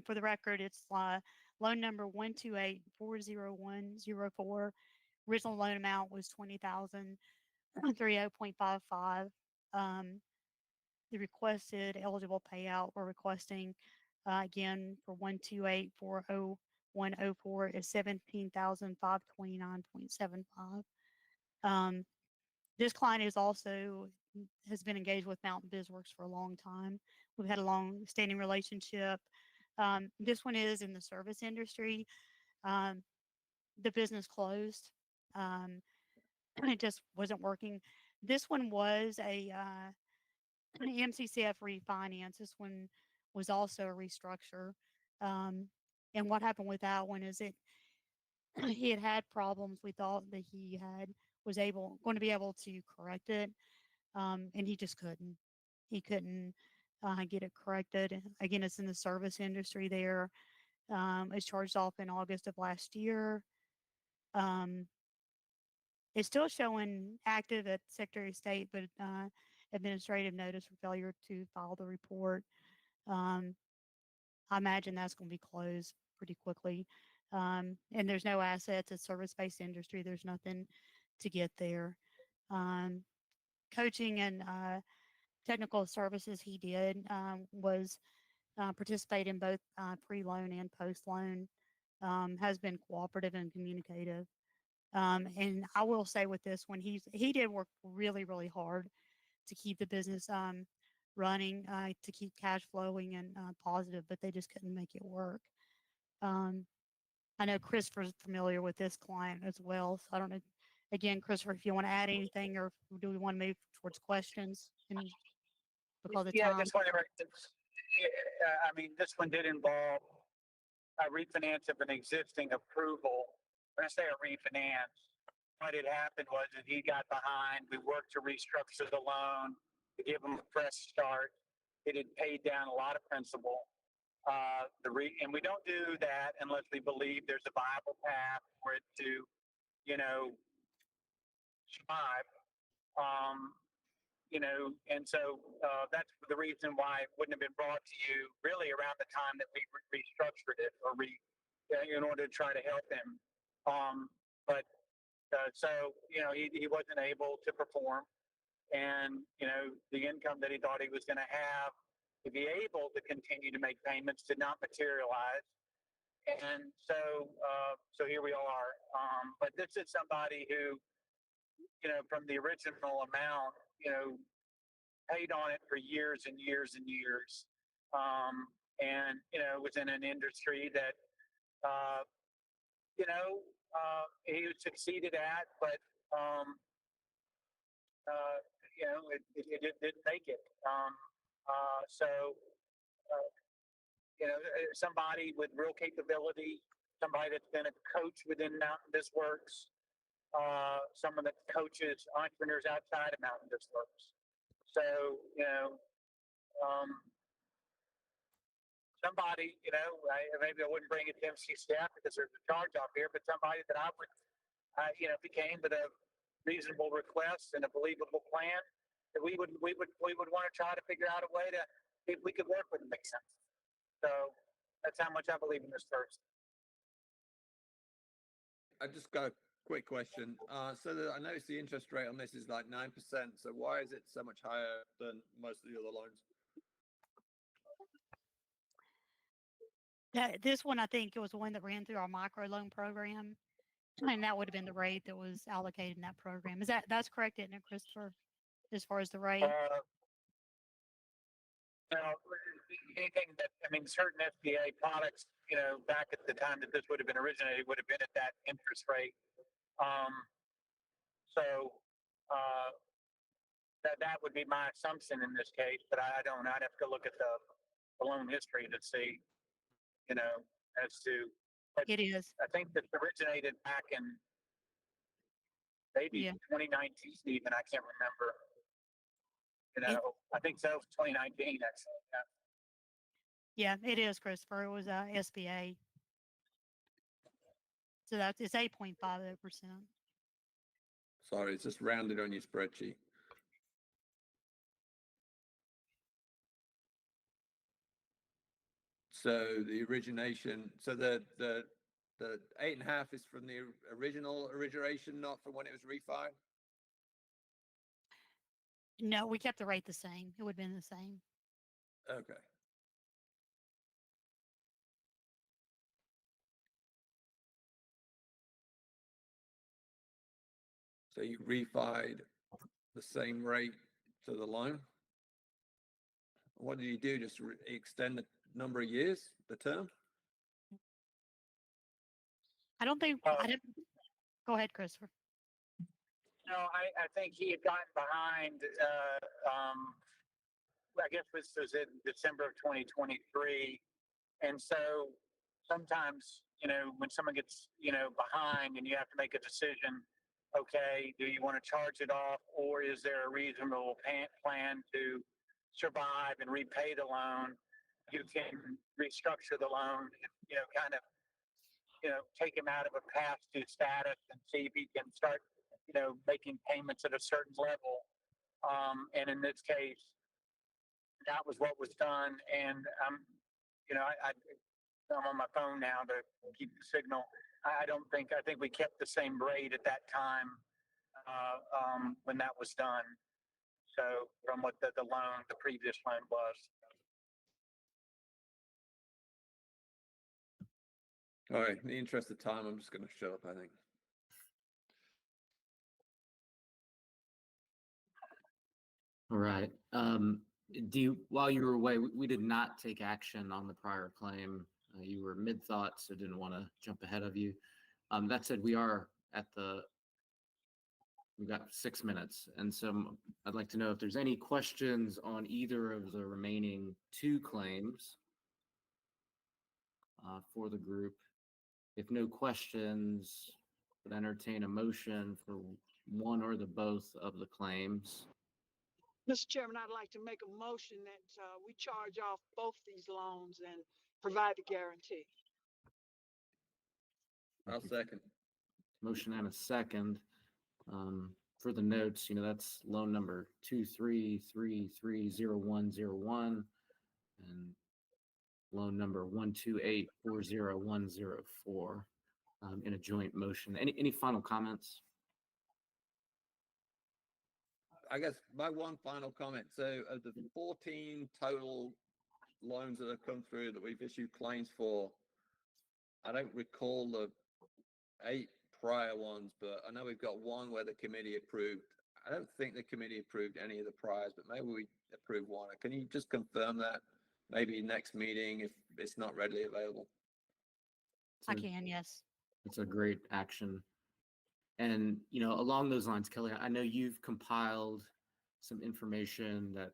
For the record, it's loan number 128-40104. Original loan amount was 20,000, 30.55. The requested eligible payout we're requesting again for 128-40104 is 17,529.75. This client has been engaged with Mountain BizWorks for a long time. We've had a long-standing relationship. This one is in the service industry. The business closed. It just wasn't working. This one was an MCCF refinance. This one was also a restructure. And what happened with that one is he had problems. We thought that he was going to be able to correct it, and he just couldn't. He couldn't get it corrected. Again, it's in the service industry there. It's charged off in August of last year. It's still showing active at Secretary of State, but administrative notice for failure to file the report. I imagine that's going to be closed pretty quickly. And there's no assets. It's service-based industry. There's nothing to get there. Coaching and technical services he did was participate in both pre-loan and post-loan, has been cooperative and communicative. And I will say with this one, he did work really, really hard to keep the business running, to keep cash flowing and positive, but they just couldn't make it work. I know Christopher's familiar with this client as well, so I don't know. Again, Christopher, if you want to add anything, or do we want to move towards questions? Because of Yeah, time. just whenever. I mean, this one did involve a refinance of an existing approval. When I say a refinance, what had happened was that he got behind. We worked to restructure the loan to give him a fresh start. It had paid down a lot of principal. And we don't do that unless we believe there's a viable path for it to, survive. And so that's the reason why it wouldn't have been brought to you really around the time that we restructured it in order to try to help him. So he wasn't able to perform. and, the income that he thought he was going to have to be able to continue to make payments did not materialize. And so here we are. But this is somebody who, from the original amount, paid on it for years and years and years. And, was in an industry that, he succeeded at, but, it didn't make it. So, somebody with real capability, somebody that's been a coach within Mountain This Works, someone that coaches entrepreneurs outside of Mountain This Works. So, somebody, maybe I wouldn't bring it to MC staff because there's a charge off here, but somebody that I would, if he came with a reasonable request and a believable plan, that we would want to try to figure out a way to, if we could work with it, make sense. So that's how much I believe in this person. I just got a quick question. I noticed the interest rate on this is like 9%. So why is it so much higher than most of the other loans? This one, I think it was the one that ran through our microloan program, and that would have been the rate that was allocated in that program. That's correct, isn't it, Christopher? As far as the rate? Anything that, certain SBA products, back at the time that this would have been originated would have been at that interest rate. That would be my assumption in this case, but I'd have to look at the loan history to see, as to. It is. I think that originated back in maybe 2019 even, I can't remember. I think so, 2019 actually. Yeah, it is, Christopher. It was SBA. So it's 8.50%. Sorry, it's just rounded on your spreadsheet. So the origination, so the 8.5 is from the original origination, not from when it was refied? No, we kept the rate the same. It would have been the same. Okay. So you refied the same rate to the loan? What did you do? Just extend the number of years, the term? I don't think. I didn't. Go ahead, Christopher. No, I think he had gotten behind. I guess this was in December of 2023, and so sometimes, when someone gets, behind, and you have to make a decision. Okay, do you want to charge it off, or is there a reasonable plan to survive and repay the loan? You can restructure the loan, kind of, take him out of a past due status and see if he can start, making payments at a certain level. And in this case, that was what was done. And I'm on my phone now to keep the signal. I think we kept the same rate at that time when that was done. So from what the previous loan was. All right, in the interest of time, I'm just going to shut up, I think. All right. While you were away, we did not take action on the prior claim. You were mid-thought, so didn't want to jump ahead of you. That said, we've got 6 minutes. And so I'd like to know if there's any questions on either of the remaining 2 claims for the group. If no questions, would entertain a motion for one or the both of the claims. Mr. Chairman, I'd like to make a motion that we charge off both these loans and provide the guarantee. I'll second. Motion and a second. For the notes, that's loan number 233300101 and loan number 128400104 in a joint motion. Any final comments? I guess my one final comment. So of the 14 total loans that have come through that we've issued claims for, I don't recall the 8 prior ones, but I know we've got one where the committee approved. I don't think the committee approved any of the priors, but maybe we approved one. Can you just confirm that? Maybe next meeting if it's not readily available. I So can, yes. it's a great action. And, along those lines, Kelly, I know you've compiled some information that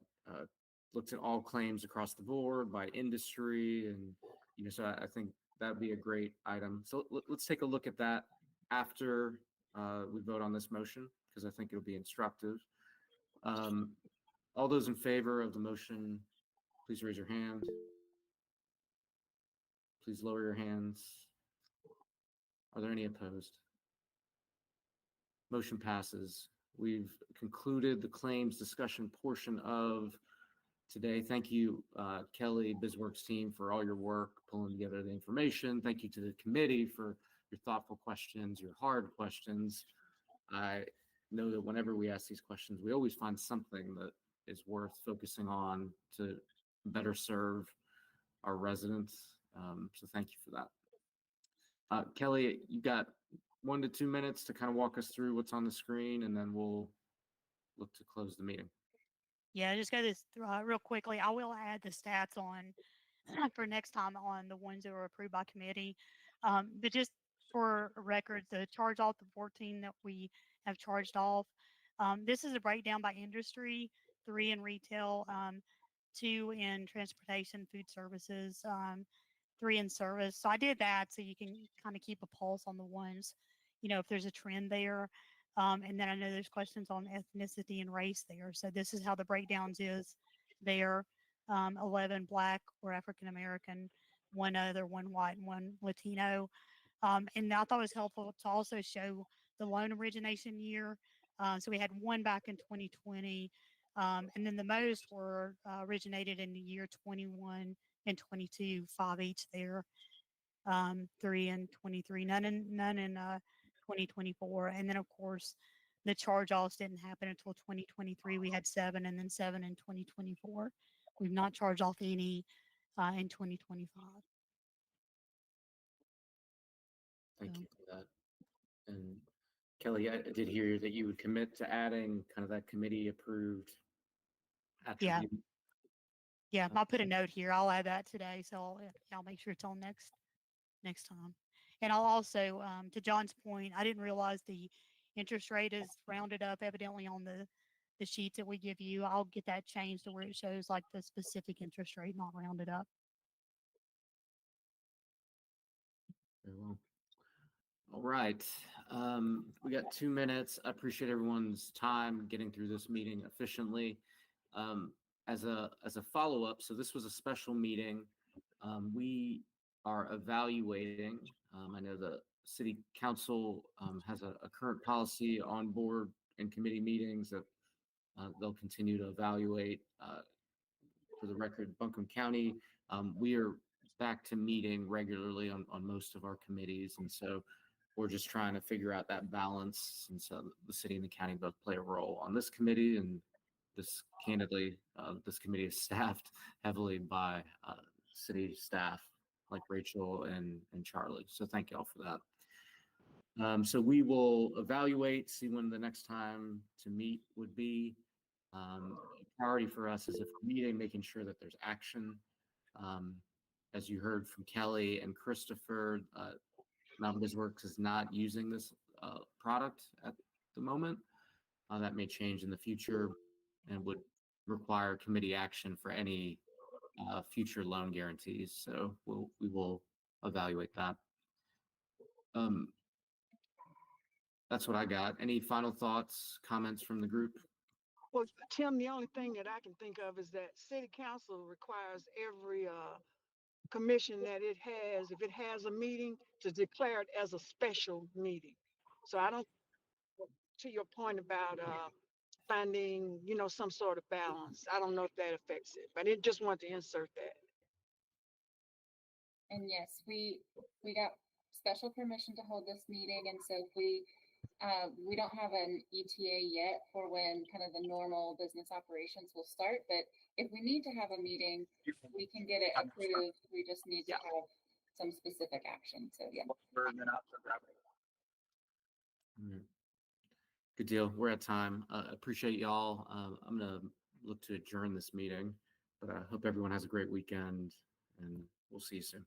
looks at all claims across the board by industry. And, so I think that'd be a great item. So let's take a look at that after we vote on this motion, because I think it'll be instructive. All those in favor of the motion, please raise your hand. Please lower your hands. Are there any opposed? Motion passes. We've concluded the claims discussion portion of today. Thank you, Kelly, BizWorks team, for all your work pulling together the information. Thank you to the committee for your thoughtful questions, your hard questions. I know that whenever we ask these questions, we always find something that is worth focusing on to better serve our residents. So thank you for that. Kelly, you got 1 to 2 minutes to kind of walk us through what's on the screen, and then we'll look to close the meeting. Yeah, just go this real quickly. I will add the stats on for next time on the ones that were approved by committee. But just for record, the charge off, the 14 that we have charged off, this is a breakdown by industry, 3 in retail, 2 in transportation, food services, 3 in service. So I did that so you can kind of keep a pulse on the ones, if there's a trend there. And then I know there's questions on ethnicity and race there. So this is how the breakdowns is there. 11 Black or African American, 1 other, 1 white, and 1 Latino. And I thought it was helpful to also show the loan origination year. So we had 1 back in 2020. And then the most were originated in the year 21 and 22, 5 each there. 3 and 23, none in 2024. And then, of course, the charge-offs didn't happen until 2023. We had 7 and then 7 in 2024. We've not charged off any in 2025. Thank you for that. And Kelly, I did hear that you would commit to adding kind of that committee approved Yeah. attribute. Yeah, I'll put a note here. I'll add that today, so I'll make sure it's on next time. And I'll also, to John's point, I didn't realize the interest rate is rounded up evidently on the sheets that we give you. I'll get that changed to where it shows like the specific interest rate, not rounded up. Very well. All right. We got 2 minutes. I appreciate everyone's time getting through this meeting efficiently. As a follow-up, so this was a special meeting. We are evaluating. I know the city council has a current policy on board and committee meetings that they'll continue to evaluate. For the record, Buncombe County, we are back to meeting regularly on most of our committees. And so we're just trying to figure out that balance. And so the city and the county both play a role on this committee. And this this committee is staffed heavily by city staff like Rachel and Charlie. So thank you all for that. So we will evaluate, see when the next time to meet would be. Priority for us is if we're meeting, making sure that there's action. As you heard from Kelly and Christopher, Mountain BizWorks is not using this product at the moment. That may change in the future and would require committee action for any future loan guarantees. So we will evaluate that. That's what I got. Any final thoughts, comments from the group? Well, Tim, the only thing that I can think of is that city council requires every commission that it has, if it has a meeting, to declare it as a special meeting. So I don't, to your point about finding, some sort of balance, I don't know if that affects it, but it just wanted to insert that. And yes, we got special permission to hold this meeting, and so if we We don't have an ETA yet for when kind of the normal business operations will start, but if we need to have a meeting, we can get it approved. We just need to have some specific action. So yeah. Mm. Good deal. We're at time. Appreciate y'all. I'm gonna look to adjourn this meeting, but I hope everyone has a great weekend, and we'll see you soon.